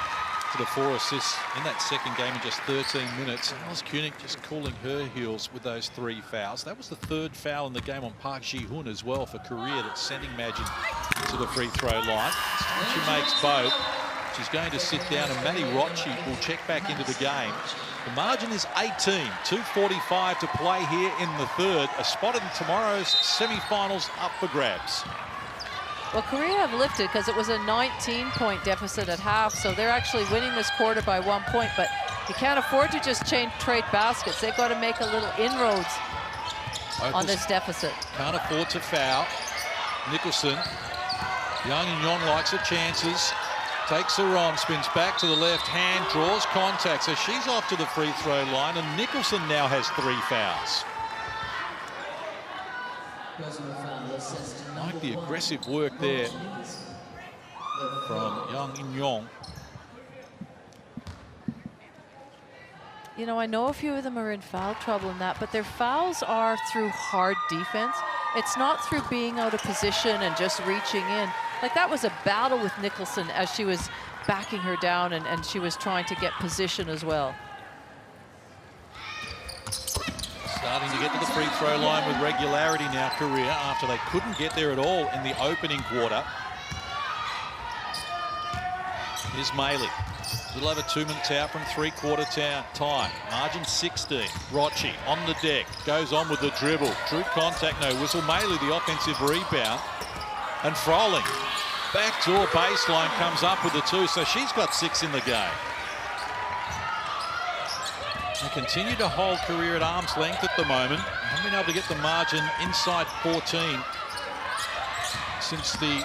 to the 4 assists in that second game in just 13 minutes. Alice Koenig just cooling her heels with those 3 fouls. That was the 3rd foul in the game on Park Ji-Hoon as well for Korea, that's sending Magin to the free throw line. This time she makes both. She's going to sit down, and Matty Rocci will check back into the game. The margin is 18, 2:45 to play here in the 3rd. A spot in tomorrow's semi-finals up for grabs. Well, Korea have lifted because it was a 19-point deficit at half, so they're actually winning this quarter by 1 point, but you can't afford to just trade baskets. They've got to make a little inroads on this deficit. Can't afford to foul. Nicholson. Young and Yon likes her chances. Takes her on, spins back to the left hand, draws contact. So she's off to the free throw line, and Nicholson now has 3 fouls. Like the aggressive work there from Young In Yong. You know, I know a few of them are in foul trouble in that, but their fouls are through hard defense. It's not through being out of position and just reaching in. Like, that was a battle with Nicholson as she was backing her down, and she was trying to get position as well. Starting to get to the free throw line with regularity now, Korea, after they couldn't get there at all in the opening quarter. Here's Maley. A little over 2 minutes out from three-quarter time. Margin 16. Rochi on the deck. Goes on with the dribble. True contact, no whistle. Maley, the offensive rebound. And Froling. Backdoor baseline, comes up with the 2. So she's got 6 in the game. They continue to hold Korea at arm's length at the moment. Haven't been able to get the margin inside 14 since the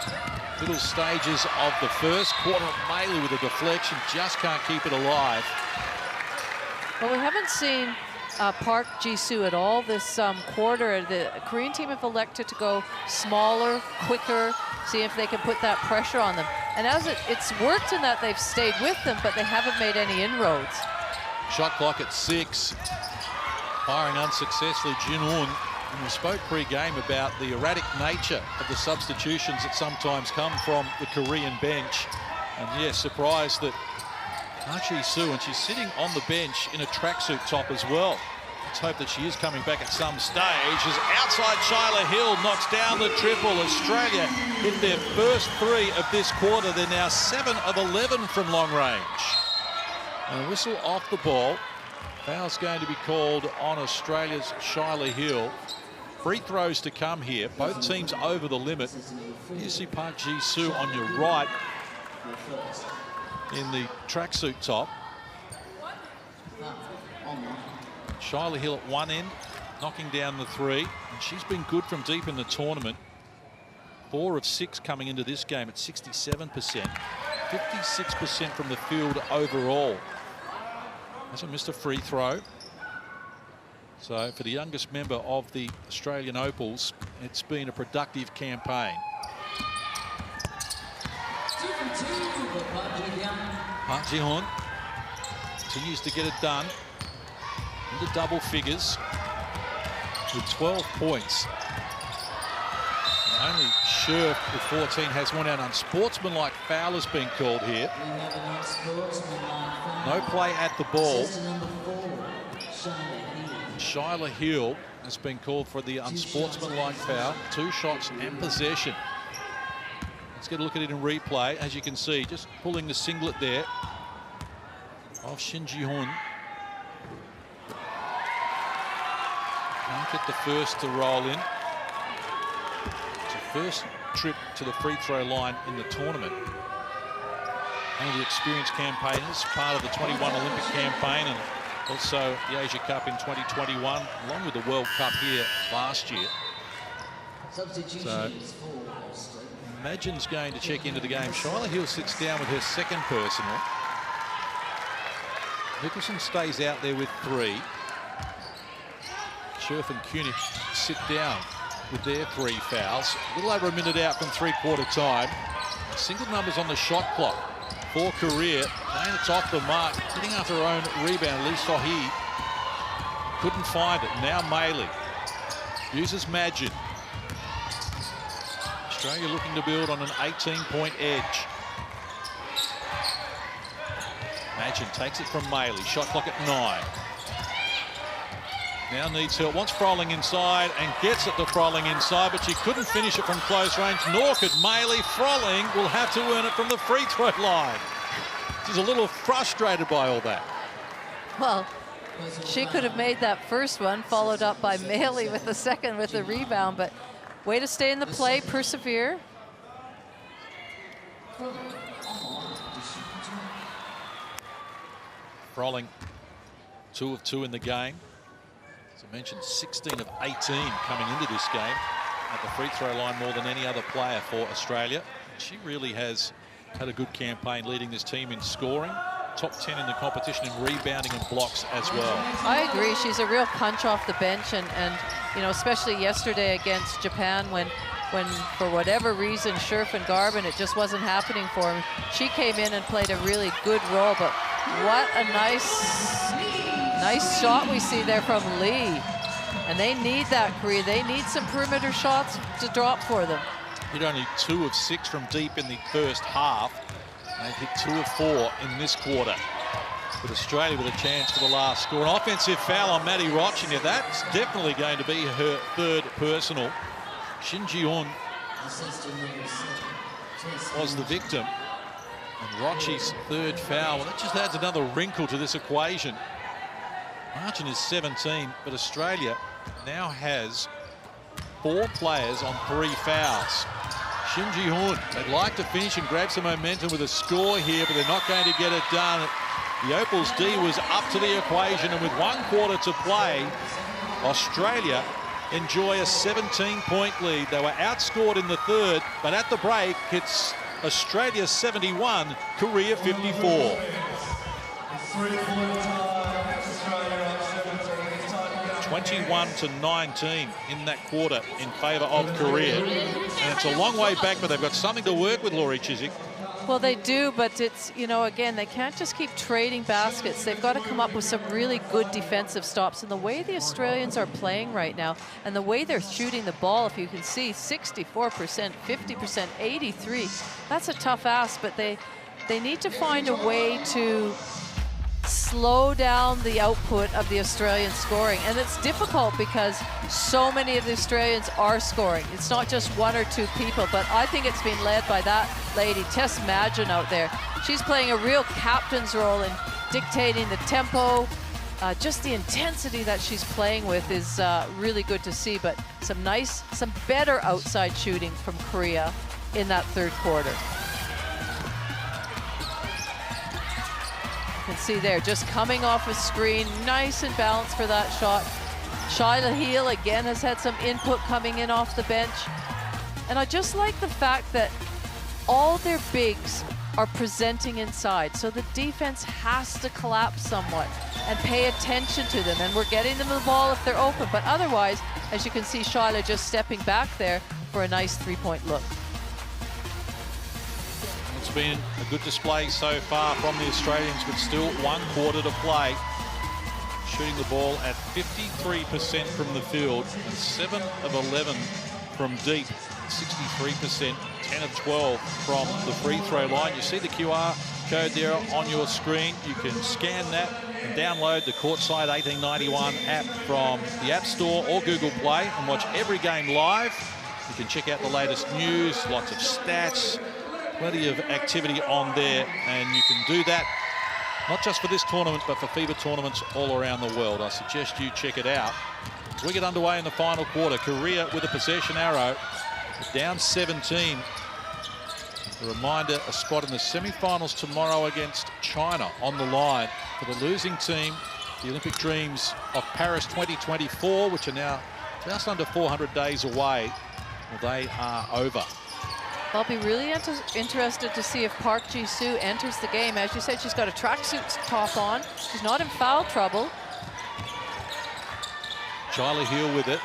middle stages of the first quarter. Maley with a deflection, just can't keep it alive. Well, we haven't seen Park Ji-soo at all this quarter. The Korean team have elected to go smaller, quicker, see if they can put that pressure on them. And as it's worked in that they've stayed with them, but they haven't made any inroads. Shot clock at 6. Firing unsuccessfully, Jin-un. And we spoke pre-game about the erratic nature of the substitutions that sometimes come from the Korean bench. And yes, surprised that Park Ji-soo, and she's sitting on the bench in a tracksuit top as well. Let's hope that she is coming back at some stage. As outside Shyla Hill knocks down the triple. Australia hit their first 3 of this quarter. They're now 7 of 11 from long range. And a whistle off the ball. Foul's going to be called on Australia's Shyla Hill. Free throws to come here. Both teams over the limit. You see Park Ji-soo on your right in the tracksuit top. Shyla Hill at one end, knocking down the 3. And she's been good from deep in the tournament. 4 of 6 coming into this game at 67%. 56% from the field overall. Hasn't missed a free throw. So for the youngest member of the Australian Opals, it's been a productive campaign. Park Ji-hun continues to get it done into double figures with 12 points. And only Scherf with 14 has one out. Unsportsmanlike foul has been called here. No play at the ball. Shyla Hill has been called for the unsportsmanlike foul. 2 shots and possession. Let's get a look at it in replay. As you can see, just pulling the singlet there of Shin Ji-hun. Can't get the first to roll in. It's her first trip to the free throw line in the tournament. One of the experienced campaigners, part of the 21 Olympic campaign, and also the Asia Cup in 2021, along with the World Cup here last year. So Imagine's going to check into the game. Shyla Hill sits down with her second personal. Nicholson stays out there with 3. Scherf and Kunich sit down with their 3 fouls. A little over a minute out from three-quarter time. Single numbers on the shot clock for Korea. And it's off the mark. Hitting after her own rebound. Lee So-hee couldn't find it. Now Maley uses Magin. Australia looking to build on an 18-point edge. Magin takes it from Maley. Shot clock at 9. Now needs help. Wants Froling inside and gets it to Froling inside, but she couldn't finish it from close range, nor could Maley. Froling will have to earn it from the free throw line. She's a little frustrated by all that. Well, she could have made that first one, followed up by Maley with the second with the rebound, but way to stay in the play, persevere. Froling, 2 of 2 in the game. As I mentioned, 16 of 18 coming into this game at the free throw line, more than any other player for Australia. She really has had a good campaign leading this team in scoring. Top 10 in the competition in rebounding and blocks as well. I agree. She's a real punch off the bench, and you know, especially yesterday against Japan when for whatever reason Scherf and Garvin, it just wasn't happening for them. She came in and played a really good role, but what a nice shot we see there from Lee. And they need that, Korea. They need some perimeter shots to drop for them. Hit only 2 of 6 from deep in the first half. They've hit 2 of 4 in this quarter. But Australia with a chance for the last score. An offensive foul on Maddie Rochinger. That's definitely going to be her 3rd personal. Shin Ji-hoon was the victim. And Rochi's 3rd foul. Well, that just adds another wrinkle to this equation. Margin is 17, but Australia now has 4 players on 3 fouls. Shin Ji-hoon, they'd like to finish and grab some momentum with a score here, but they're not going to get it done. The Opals D was up to the equation, and with 1 quarter to play, Australia enjoy a 17-point lead. They were outscored in the 3rd, but at the break, it's Australia 71, Korea 54. 21-19 in that quarter in favour of Korea. And it's a long way back, but they've got something to work with, Laurie Chiswick. Well, they do, but it's, you know, again, they can't just keep trading baskets. They've got to come up with some really good defensive stops. And the way the Australians are playing right now, and the way they're shooting the ball, if you can see, 64%, 50%, 83. That's a tough ask, but they need to find a way to slow down the output of the Australian scoring. And it's difficult because so many of the Australians are scoring. It's not just 1 or 2 people, but I think it's been led by that lady, Tess Madgen, out there. She's playing a real captain's role in dictating the tempo. Just the intensity that she's playing with is really good to see, but some better outside shooting from Korea in that 3rd quarter. You can see there, just coming off a screen, nice and balanced for that shot. Shyla Heel again has had some input coming in off the bench. And I just like the fact that all their bigs are presenting inside, so the defense has to collapse somewhat and pay attention to them, and we're getting them the ball if they're open, but otherwise, as you can see, Shyla just stepping back there for a nice 3-point look. It's been a good display so far from the Australians, but still 1 quarter to play. Shooting the ball at 53% from the field and 7 of 11 from deep, 63%, 10 of 12 from the free throw line. You see the QR code there on your screen. You can scan that and download the Courtside 1891 app from the App Store or Google Play and watch every game live. You can check out the latest news, lots of stats, plenty of activity on there, and you can do that not just for this tournament, but for FIBA tournaments all around the world. I suggest you check it out. As we get underway in the final quarter, Korea with a possession arrow, down 17. A reminder, a spot in the semi-finals tomorrow against China on the line for the losing team. The Olympic dreams of Paris 2024, which are now just under 400 days away. Well, they are over. I'll be really interested to see if Park Ji-soo enters the game. As you said, she's got a tracksuit top on. She's not in foul trouble. Shyla Heel with it.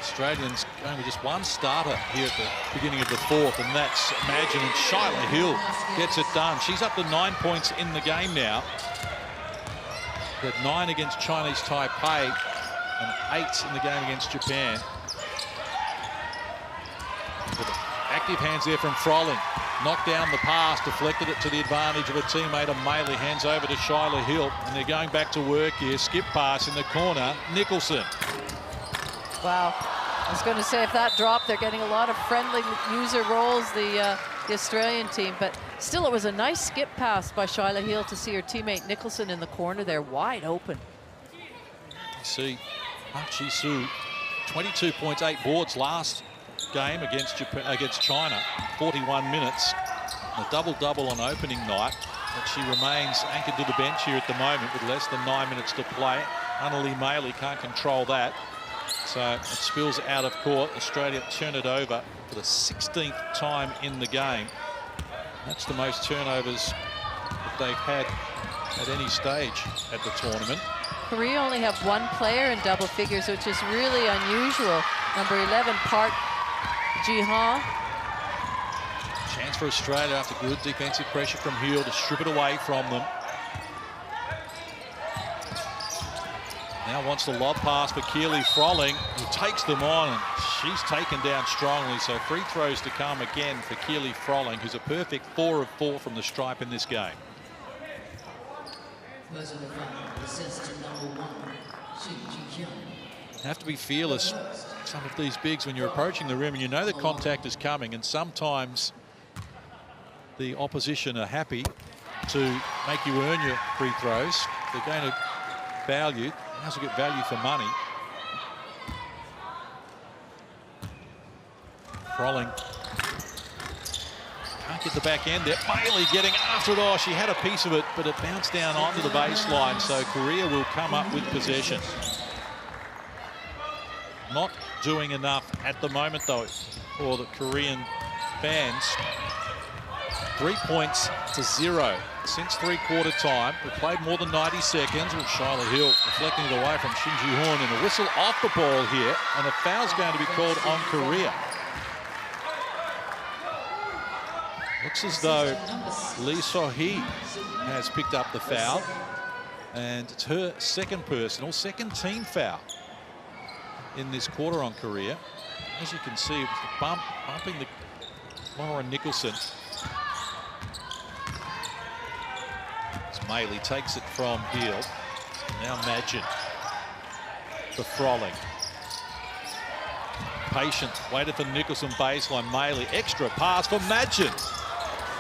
Australians going with just 1 starter here at the beginning of the 4th, and that's Madgen, and Shyla Heel gets it done. She's up to 9 points in the game now. She had 9 against Chinese Taipei and 8 in the game against Japan. Active hands there from Froling. Knocked down the pass, deflected it to the advantage of a teammate. O'Malley hands over to Shyla Hill, and they're going back to work here. Skip pass in the corner, Nicholson. Wow. I was going to say, if that dropped, they're getting a lot of friendly user rolls, the Australian team, but still it was a nice skip pass by Shyla Hill to see her teammate Nicholson in the corner there, wide open. You see Park Ji-soo, 22 points, 8 boards last game against China, 41 minutes. A double-double on opening night. But she remains anchored to the bench here at the moment with less than 9 minutes to play. Annalie Maley can't control that. So it spills out of court. Australia turn it over for the 16th time in the game. That's the most turnovers that they've had at any stage at the tournament. Korea only have one player in double figures, which is really unusual. Number 11, Park Ji-ha. Chance for Australia after good defensive pressure from Hill to strip it away from them. Now wants the lob pass for Keely Froling, who takes them on, and she's taken down strongly. So free throws to come again for Keely Froling, who's a perfect 4 of 4 from the stripe in this game. Have to be fearless, some of these bigs, when you're approaching the rim and you know the contact is coming, and sometimes the opposition are happy to make you earn your free throws. They're going to foul you. You also get value for money. Froling can't get the back end there. Bailey getting after it. Oh, she had a piece of it, but it bounced down onto the baseline. So Korea will come up with possession. Not doing enough at the moment, though, for the Korean fans. 3 points to 0 since three-quarter time. We played more than 90 seconds with Shyla Hill deflecting it away from Shin Ji-hoon, and a whistle off the ball here, and a foul's going to be called on Korea. Looks as though Lee So-hee has picked up the foul, and it's her second personal, second team foul in this quarter on Korea. As you can see, it's bumping the Lauren Nicholson. Maley takes it from Heel. Now Madgen for Froling. Patient, waited for Nicholson baseline. Maley, extra pass for Madgen.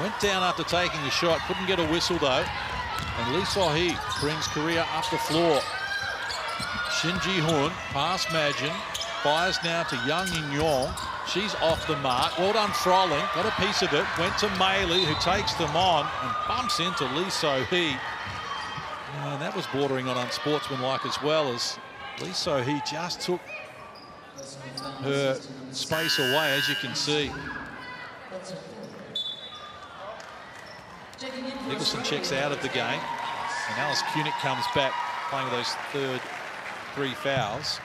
Went down after taking the shot, couldn't get a whistle though. And Lee So-hee brings Korea up the floor. Shin Ji-hoon, past Madgen, fires now to Yang In-yong. She's off the mark. Well done, Froling. Got a piece of it. Went to Maley, who takes them on and bumps into Lee So-hee. And that was bordering on unsportsmanlike as well, as Lee So-hee just took her space away, as you can see. Nicholson checks out of the game, and Alice Kunick comes back, playing those three fouls.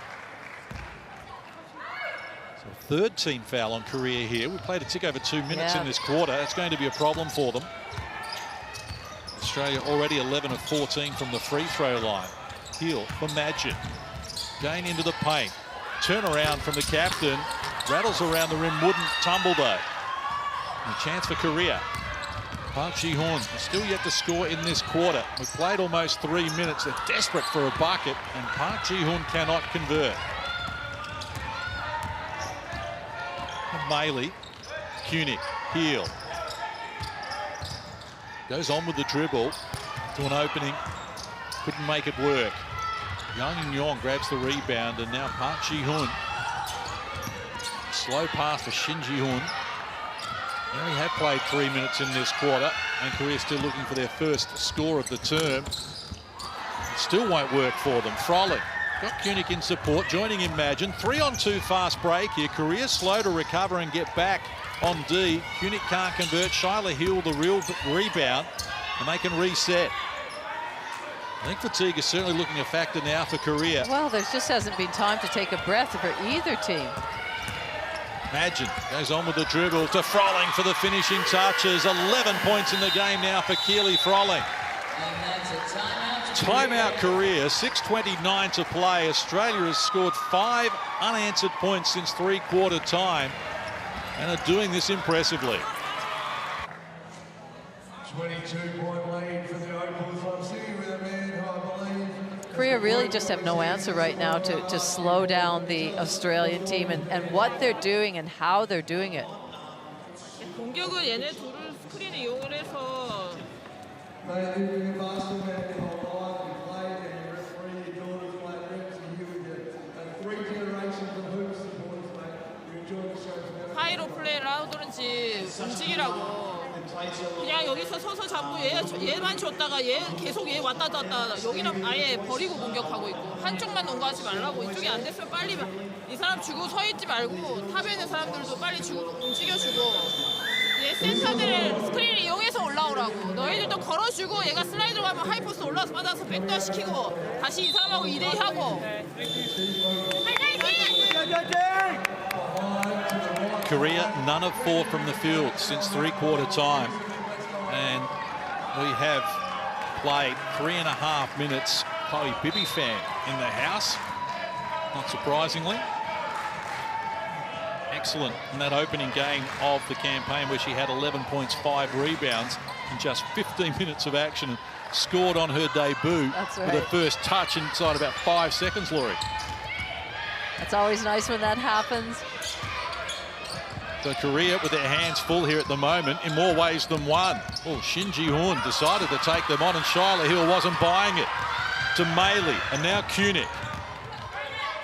Third team foul on Korea here. We played a tick over 2 minutes in this quarter. It's going to be a problem for them. Australia already 11 of 14 from the free throw line. Heel for Madgen. Gain into the paint. Turn around from the captain. Rattles around the rim, wouldn't tumble though. And a chance for Korea. Park Ji-hoon still yet to score in this quarter. We've played almost 3 minutes. They're desperate for a bucket, and Park Ji-hoon cannot convert. Maley, Kunick, Heel. Goes on with the dribble to an opening. Couldn't make it work. Yang In-yong grabs the rebound, and now Park Ji-hoon. Slow pass for Shin Ji-hoon. Now we have played 3 minutes in this quarter, and Korea still looking for their first score of the term. It still won't work for them. Froling. Got Kunick in support, joining in Madgen. 3-on-2 fast break here. Korea slow to recover and get back on D. Kunick can't convert. Shyla Hill the real rebound, and they can reset. I think fatigue is certainly looking a factor now for Korea. Well, there just hasn't been time to take a breath for either team. Madgen goes on with the dribble to Froling for the finishing touches. 11 points in the game now for Keely Froling. Timeout Korea, 6:29 to play. Australia has scored 5 unanswered points since three-quarter time and are doing this impressively. 22-point lead for the Opals from City with a man who I believe... Korea really just have no answer right now to slow down the Australian team and what they're doing and how they're doing it. 공격은 얘네 둘을 스크린을 이용을 해서 하이로 플레이를 하든지 움직이라고 그냥 여기서 서서 잡고 얘만 줬다가 얘 계속 얘 왔다 갔다 여기는 아예 버리고 공격하고 있고 한쪽만 농구하지 말라고 이쪽이 안 됐으면 빨리 이 사람 주고 서 있지 말고 탑에 있는 사람들도 빨리 주고 움직여주고 얘 센터들 스크린을 이용해서 올라오라고 너희들도 걸어주고 얘가 슬라이드로 가면 하이포스 올라와서 받아서 백도어 시키고 다시 이 사람하고 2대2 하고 Korea, none of 4 from the field since three-quarter time. And we have played 3.5 minutes. Chloe Bibby fan in the house, not surprisingly. Excellent in that opening game of the campaign where she had 11 points, 5 rebounds in just 15 minutes of action and scored on her debut with her first touch inside about 5 seconds, Laurie. It's always nice when that happens. So Korea with their hands full here at the moment in more ways than one. Oh, Shin Ji-hoon decided to take them on and Shyla Hill wasn't buying it. To Meili and now Kunick.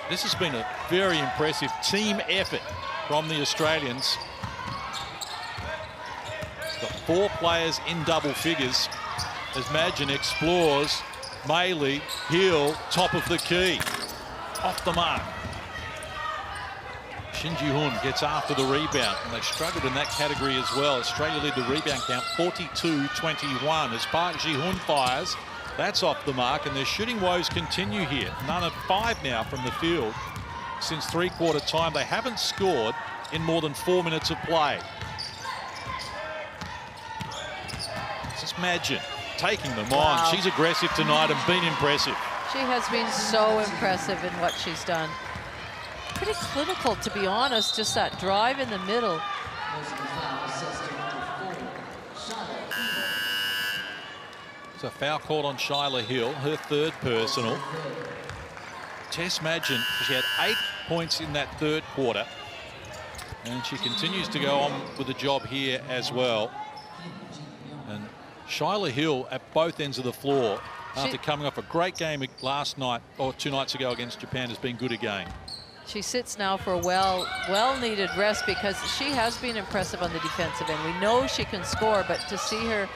This has been a very impressive team effort from the Australians. Got 4 players in double figures as Madgen explores. Meili, Hill, top of the key. Off the mark. Shin Ji-hoon gets after the rebound, and they've struggled in that category as well. Australia lead the rebound count 42-21 as Park Ji-hoon fires. That's off the mark, and their shooting woes continue here. None of 5 now from the field since three-quarter time. They haven't scored in more than 4 minutes of play. This is Madgen taking them on. She's aggressive tonight and been impressive. She has been so impressive in what she's done. Pretty clinical, to be honest, just that drive in the middle. So a foul called on Shyla Hill, her 3rd personal. Tess Madgen, she had 8 points in that 3rd quarter. And she continues to go on with the job here as well. And Shyla Hill at both ends of the floor after coming off a great game last night or 2 nights ago against Japan has been good again. She sits now for a well-needed rest because she has been impressive on the defensive end. We know she can score, but to see her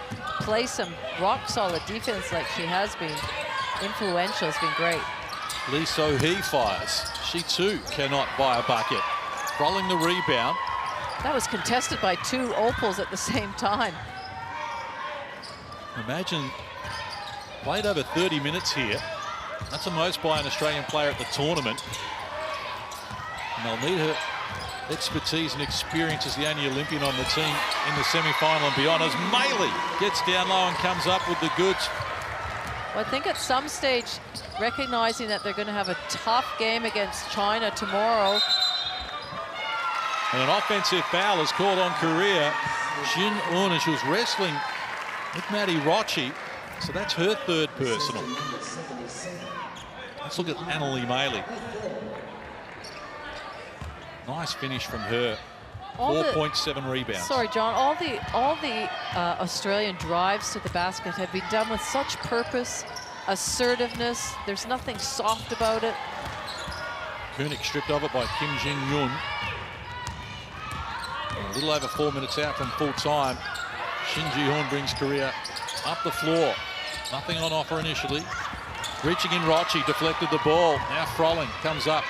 play some rock-solid defense like she has been, influential, has been great. Lee So-hee fires. She too cannot buy a bucket. Rolling the rebound. That was contested by 2 opals at the same time. Imagine, played over 30 minutes here. That's the most by an Australian player at the tournament. And they'll need her expertise and experience as the only Olympian on the team in the semi-final and beyond as Meili gets down low and comes up with the goods. Well, I think at some stage, recognizing that they're going to have a tough game against China tomorrow. And an offensive foul is called on Korea. Jin-un, and she was wrestling with Maddie Rochi. So that's her 3rd personal. Let's look at Annalie Meili. Nice finish from her. 4.7 rebounds. Sorry, John. All the Australian drives to the basket have been done with such purpose, assertiveness. There's nothing soft about it. Kunick stripped of it by Kim Jin-yoon. A little over 4 minutes out from full time. Shin Ji-hoon brings Korea up the floor. Nothing on offer initially. Reaching in, Rochi deflected the ball. Now Froling comes up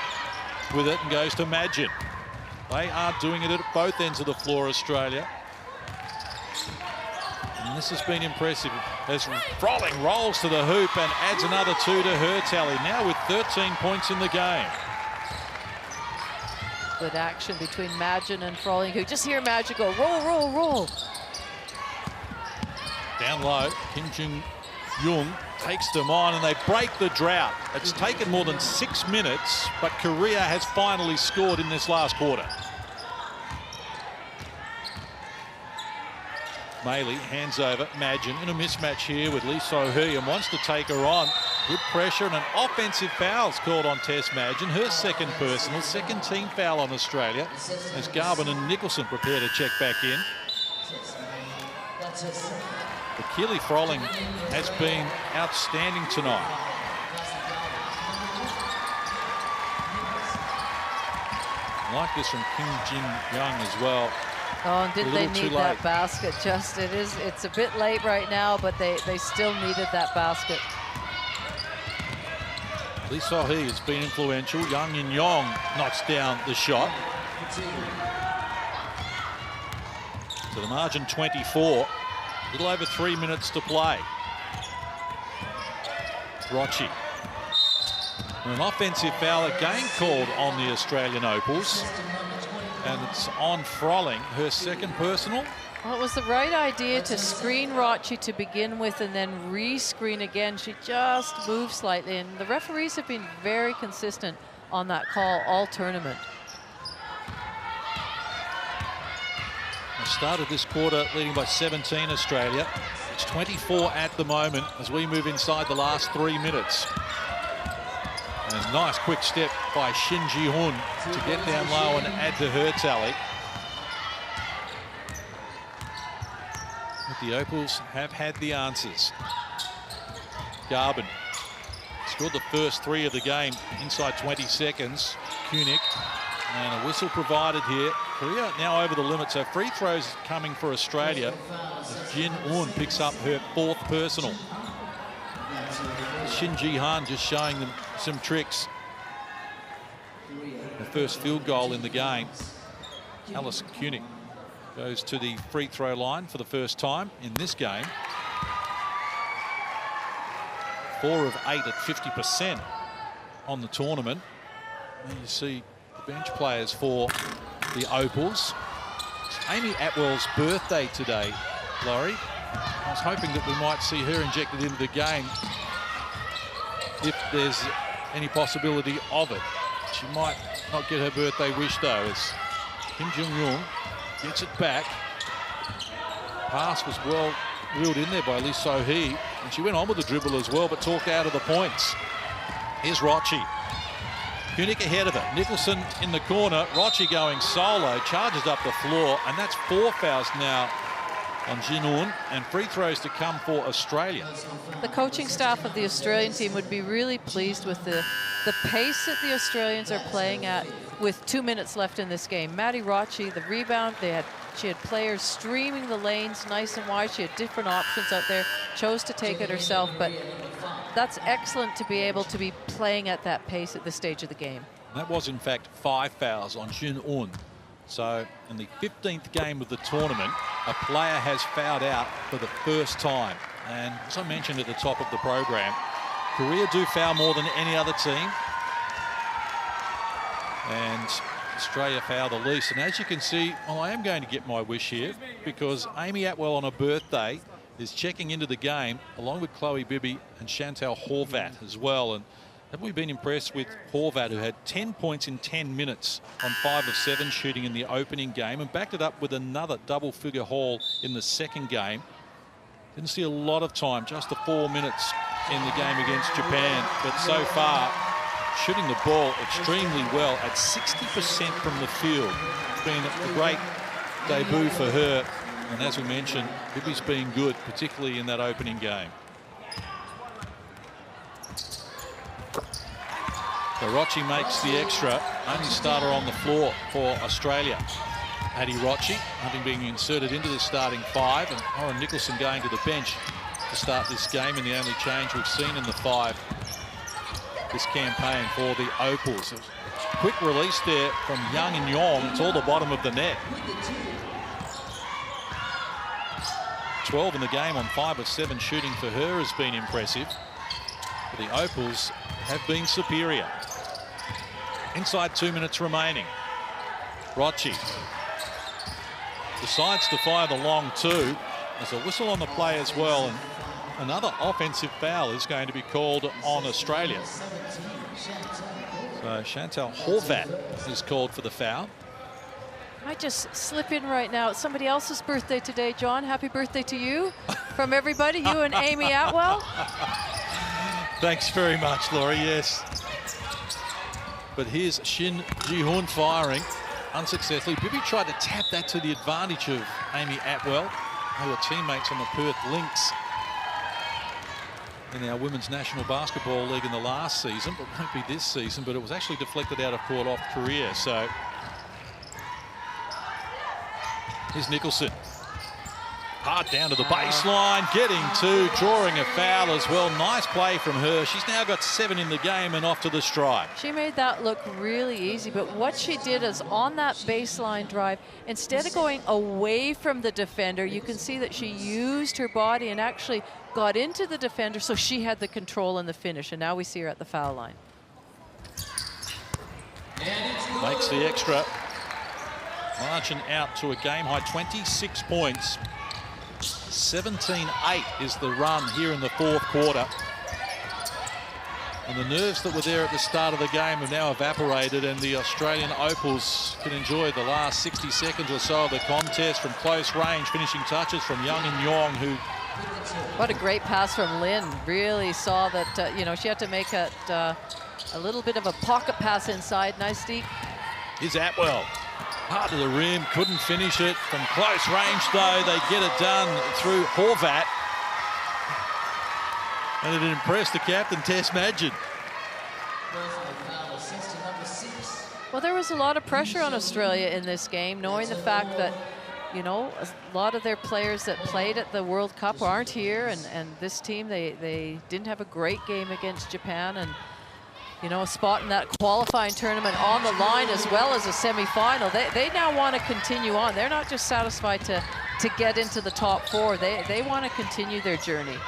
with it and goes to Madgen. They are doing it at both ends of the floor, Australia. And this has been impressive as Froling rolls to the hoop and adds another 2 to her tally, now with 13 points in the game. Good action between Madgen and Froling. You just hear Madgen go, roll, roll, roll. Down low, Kim Jin-yoon takes them on and they break the drought. It's taken more than 6 minutes, but Korea has finally scored in this last quarter. Meili hands over Madgen in a mismatch here with Lee So-hee and wants to take her on. Good pressure and an offensive foul is called on Tess Madgen, her 2nd personal, 2nd team foul on Australia as Garvin and Nicholson prepare to check back in. But Keely Froling has been outstanding tonight. I like this from Kim Jin-young as well. Oh, and did they need that basket? It's a bit late right now, but they still needed that basket. Lee So-hee has been influential. Yang In-yong knocks down the shot. To the margin 24. A little over 3 minutes to play. Rochi. An offensive foul again called on the Australian Opals. And it's on Froling, her second personal. Well, it was the right idea to screen Rochi to begin with and then re-screen again. She just moved slightly, and the referees have been very consistent on that call all tournament. They started this quarter leading by 17, Australia. It's 24 at the moment as we move inside the last 3 minutes. And a nice quick step by Shin Ji-hoon to get down low and add to her tally. But the Opals have had the answers. Garben scored the first 3 of the game inside 20 seconds. Kunik, and a whistle provided here. Korea now over the limit, so free throws coming for Australia as Jin Un picks up her 4th personal. Shin Ji-han just showing them some tricks. The first field goal in the game. Alice Kunik goes to the free throw line for the first time in this game. 4 of 8 at 50% on the tournament. And you see the bench players for the Opals. It's Amy Atwell's birthday today, Laurie. I was hoping that we might see her injected into the game if there's any possibility of it. She might not get her birthday wish though, as Kim Jung-yoon gets it back. Pass was well reeled in there by Lee So-hee, and she went on with the dribble as well, but talked out of the points. Here's Rochi. Kunik ahead of her. Nicholson in the corner. Rochi going solo, charges up the floor, and that's 4 fouls now on Jin-un, and free throws to come for Australia. The coaching staff of the Australian team would be really pleased with the pace that the Australians are playing at with 2 minutes left in this game. Maddie Rochi, the rebound, she had players streaming the lanes nice and wide. She had different options out there, chose to take it herself, but that's excellent to be able to be playing at that pace at this stage of the game. That was in fact 5 fouls on Jin-un. So in the 15th game of the tournament, a player has fouled out for the first time. And as I mentioned at the top of the program, Korea do foul more than any other team. And Australia foul the least. And as you can see, well, I am going to get my wish here, because Amy Atwell on her birthday is checking into the game along with Chloe Bibby and Chantal Horvat as well. And have we been impressed with Horvat, who had 10 points in 10 minutes on 5 of 7 shooting in the opening game, and backed it up with another double-figure haul in the second game. Didn't see a lot of time, just the 4 minutes in the game against Japan, but so far shooting the ball extremely well at 60% from the field. It's been a great debut for her, and as we mentioned, Bibby's been good, particularly in that opening game. So Rochi makes the extra, only starter on the floor for Australia. Addie Rochi, having been inserted into the starting 5, and Oren Nicholson going to the bench to start this game, and the only change we've seen in the 5 this campaign for the Opals. Quick release there from Yang In-yong. It's all the bottom of the net. 12 in the game on 5 of 7 shooting for her has been impressive. But the Opals have been superior. Inside 2 minutes remaining. Rochi decides to fire the long 2. There's a whistle on the play as well, and another offensive foul is going to be called on Australia. So Chantal Horvat is called for the foul. I just slip in right now. It's somebody else's birthday today, John. Happy birthday to you from everybody, you and Amy Atwell. Thanks very much, Laurie. Yes. But here's Shin Ji-hoon firing unsuccessfully. Bibby tried to tap that to the advantage of Amy Atwell. They were teammates on the Perth Lynx in our Women's National Basketball League in the last season, but won't be this season. But it was actually deflected out of court off Korea. So Here's Nicholson. Hard down to the baseline, getting to, drawing a foul as well. Nice play from her. She's now got 7 in the game and off to the strike. She made that look really easy, but what she did is on that baseline drive, instead of going away from the defender, you can see that she used her body and actually got into the defender, so she had the control in the finish, and now we see her at the foul line. Makes the extra. Marching out to a game-high 26 points. 17-8 is the run here in the fourth quarter. And the nerves that were there at the start of the game have now evaporated, and the Australian Opals can enjoy the last 60 seconds or so of the contest from close range, finishing touches from Young and Yong, who... What a great pass from Lynn. Really saw that, you know, she had to make a little bit of a pocket pass inside. Nice deep. Here's Atwell. Hard to the rim, couldn't finish it. From close range, though, they get it done through Horvat. And it impressed the captain, Tess Madgen. Well, there was a lot of pressure on Australia in this game, knowing the fact that, you know, a lot of their players that played at the World Cup aren't here, and this team, they didn't have a great game against Japan, and you know, a spot in that qualifying tournament on the line as well as a semi-final. They now want to continue on. They're not just satisfied to get into the top 4. They want to continue their journey.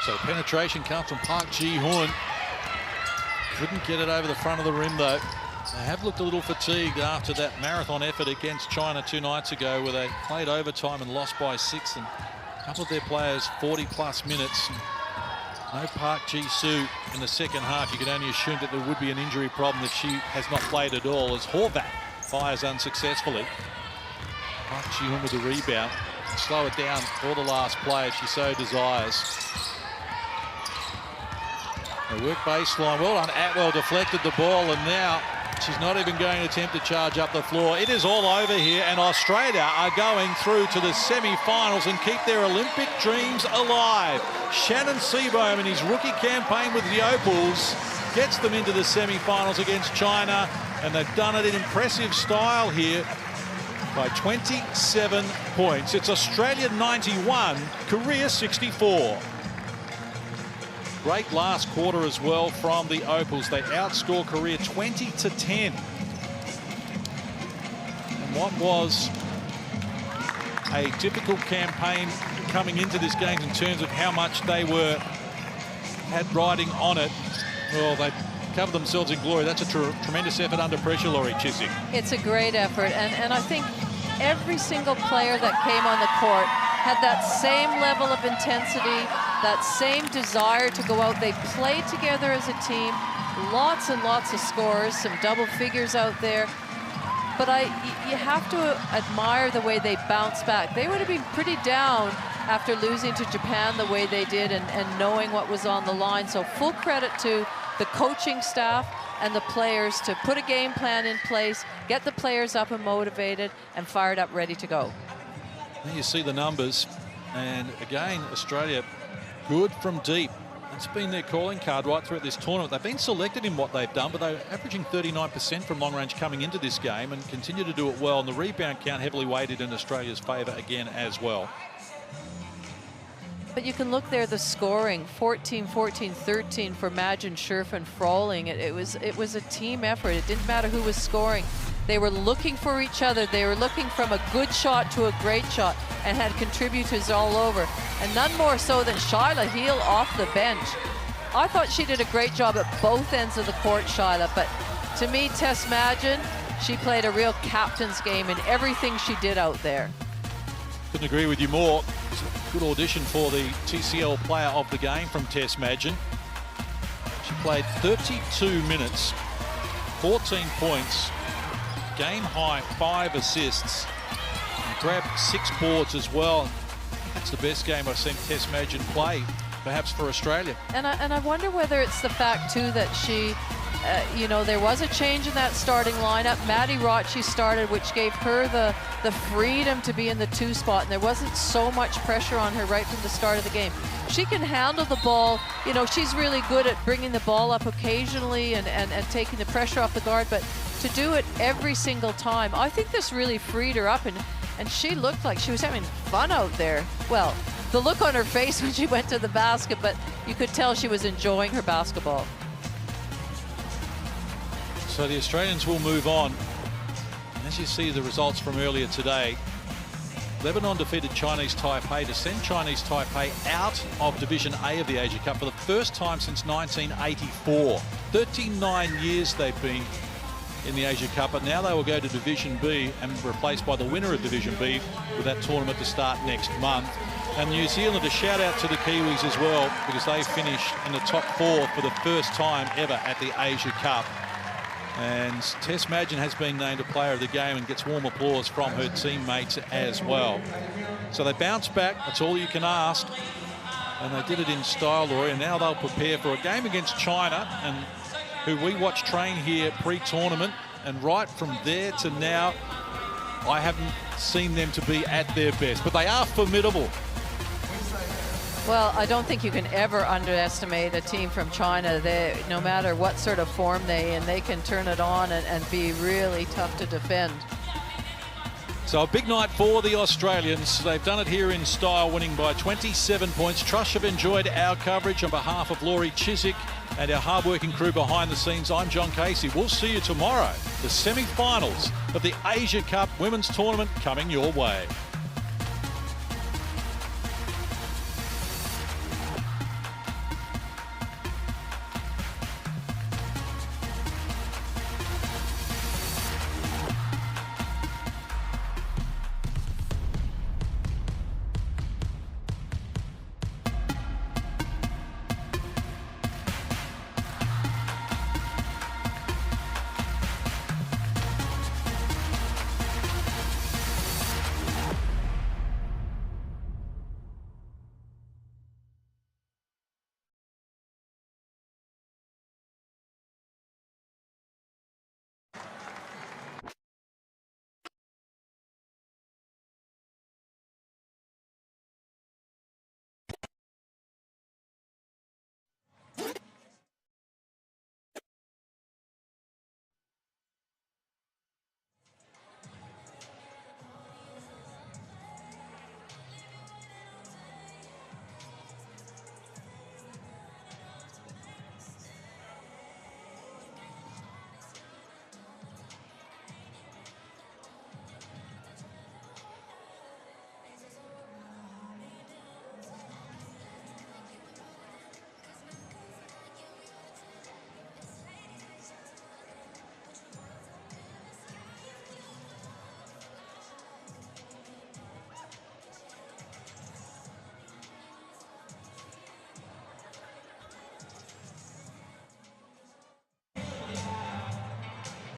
So penetration comes from Park Ji-hoon. Couldn't get it over the front of the rim, though. They have looked a little fatigued after that marathon effort against China 2 nights ago, where they played overtime and lost by 6, and a couple of their players 40+ minutes. No Park Ji-soo in the second half. You could only assume that there would be an injury problem if she has not played at all, as Horvat fires unsuccessfully. Park Ji-hoon with the rebound. Slow it down for the last play if she so desires. They work baseline. Well done. Atwell deflected the ball, and now she's not even going to attempt to charge up the floor. It is all over here, and Australia are going through to the semi-finals and keep their Olympic dreams alive. Shannon Seabohm in his rookie campaign with the Opals gets them into the semi-finals against China, and they've done it in impressive style here by 27 points. It's Australia 91, Korea 64. Great last quarter as well from the Opals. They outscore Korea 20-10. And what was a difficult campaign coming into this game in terms of how much they had riding on it, well, they covered themselves in glory. That's a tremendous effort under pressure, Laurie Chiswick. It's a great effort, and I think every single player that came on the court had that same level of intensity, that same desire to go out. They played together as a team. Lots and lots of scores, some double figures out there. But you have to admire the way they bounced back. They would have been pretty down after losing to Japan the way they did, and knowing what was on the line. So full credit to the coaching staff and the players to put a game plan in place, get the players up and motivated and fired up, ready to go. There you see the numbers, and again, Australia good from deep. It's been their calling card right throughout this tournament. They've been selected in what they've done, but they're averaging 39% from long range coming into this game and continue to do it well. And the rebound count heavily weighted in Australia's favour again as well. But you can look there, the scoring, 14, 14, 13 for Madgen, Scherf, and Froling. It was a team effort. It didn't matter who was scoring. They were looking for each other. They were looking from a good shot to a great shot, and had contributors all over. And none more so than Shyla Heel off the bench. I thought she did a great job at both ends of the court, Shyla, but to me, Tess Madgen, she played a real captain's game in everything she did out there. Couldn't agree with you more. Good audition for the TCL player of the game from Tess Madgen. She played 32 minutes, 14 points, game high 5 assists, and grabbed 6 boards as well. That's the best game I've seen Tess Madgen play, perhaps for Australia. And I wonder whether it's the fact too that she, you know, there was a change in that starting lineup. Maddie Rotchi started, which gave her the freedom to be in the 2 spot, and there wasn't so much pressure on her right from the start of the game. She can handle the ball. You know, she's really good at bringing the ball up occasionally and taking the pressure off the guard, but to do it every single time. I think this really freed her up, and she looked like she was having fun out there. Well, the look on her face when she went to the basket, but you could tell she was enjoying her basketball. So the Australians will move on. And as you see the results from earlier today, Lebanon defeated Chinese Taipei to send Chinese Taipei out of Division A of the Asia Cup for the first time since 1984. 39 years they've been in the Asia Cup, but now they will go to Division B and be replaced by the winner of Division B with that tournament to start next month. And New Zealand, a shout out to the Kiwis as well, because they finished in the top 4 for the first time ever at the Asia Cup. And Tess Madgen has been named a player of the game and gets warm applause from her teammates as well. So they bounce back, that's all you can ask. And they did it in style, Laurie, and now they'll prepare for a game against China, and who we watched train here pre-tournament. And right from there to now, I haven't seen them to be at their best, but they are formidable. Well, I don't think you can ever underestimate a team from China. No matter what sort of form they're in, they can turn it on and be really tough to defend. So a big night for the Australians. They've done it here in style, winning by 27 points. Trust you've enjoyed our coverage. On behalf of Laurie Chiswick and our hard-working crew behind the scenes, I'm John Casey. We'll see you tomorrow. The semi-finals of the Asia Cup Women's Tournament coming your way.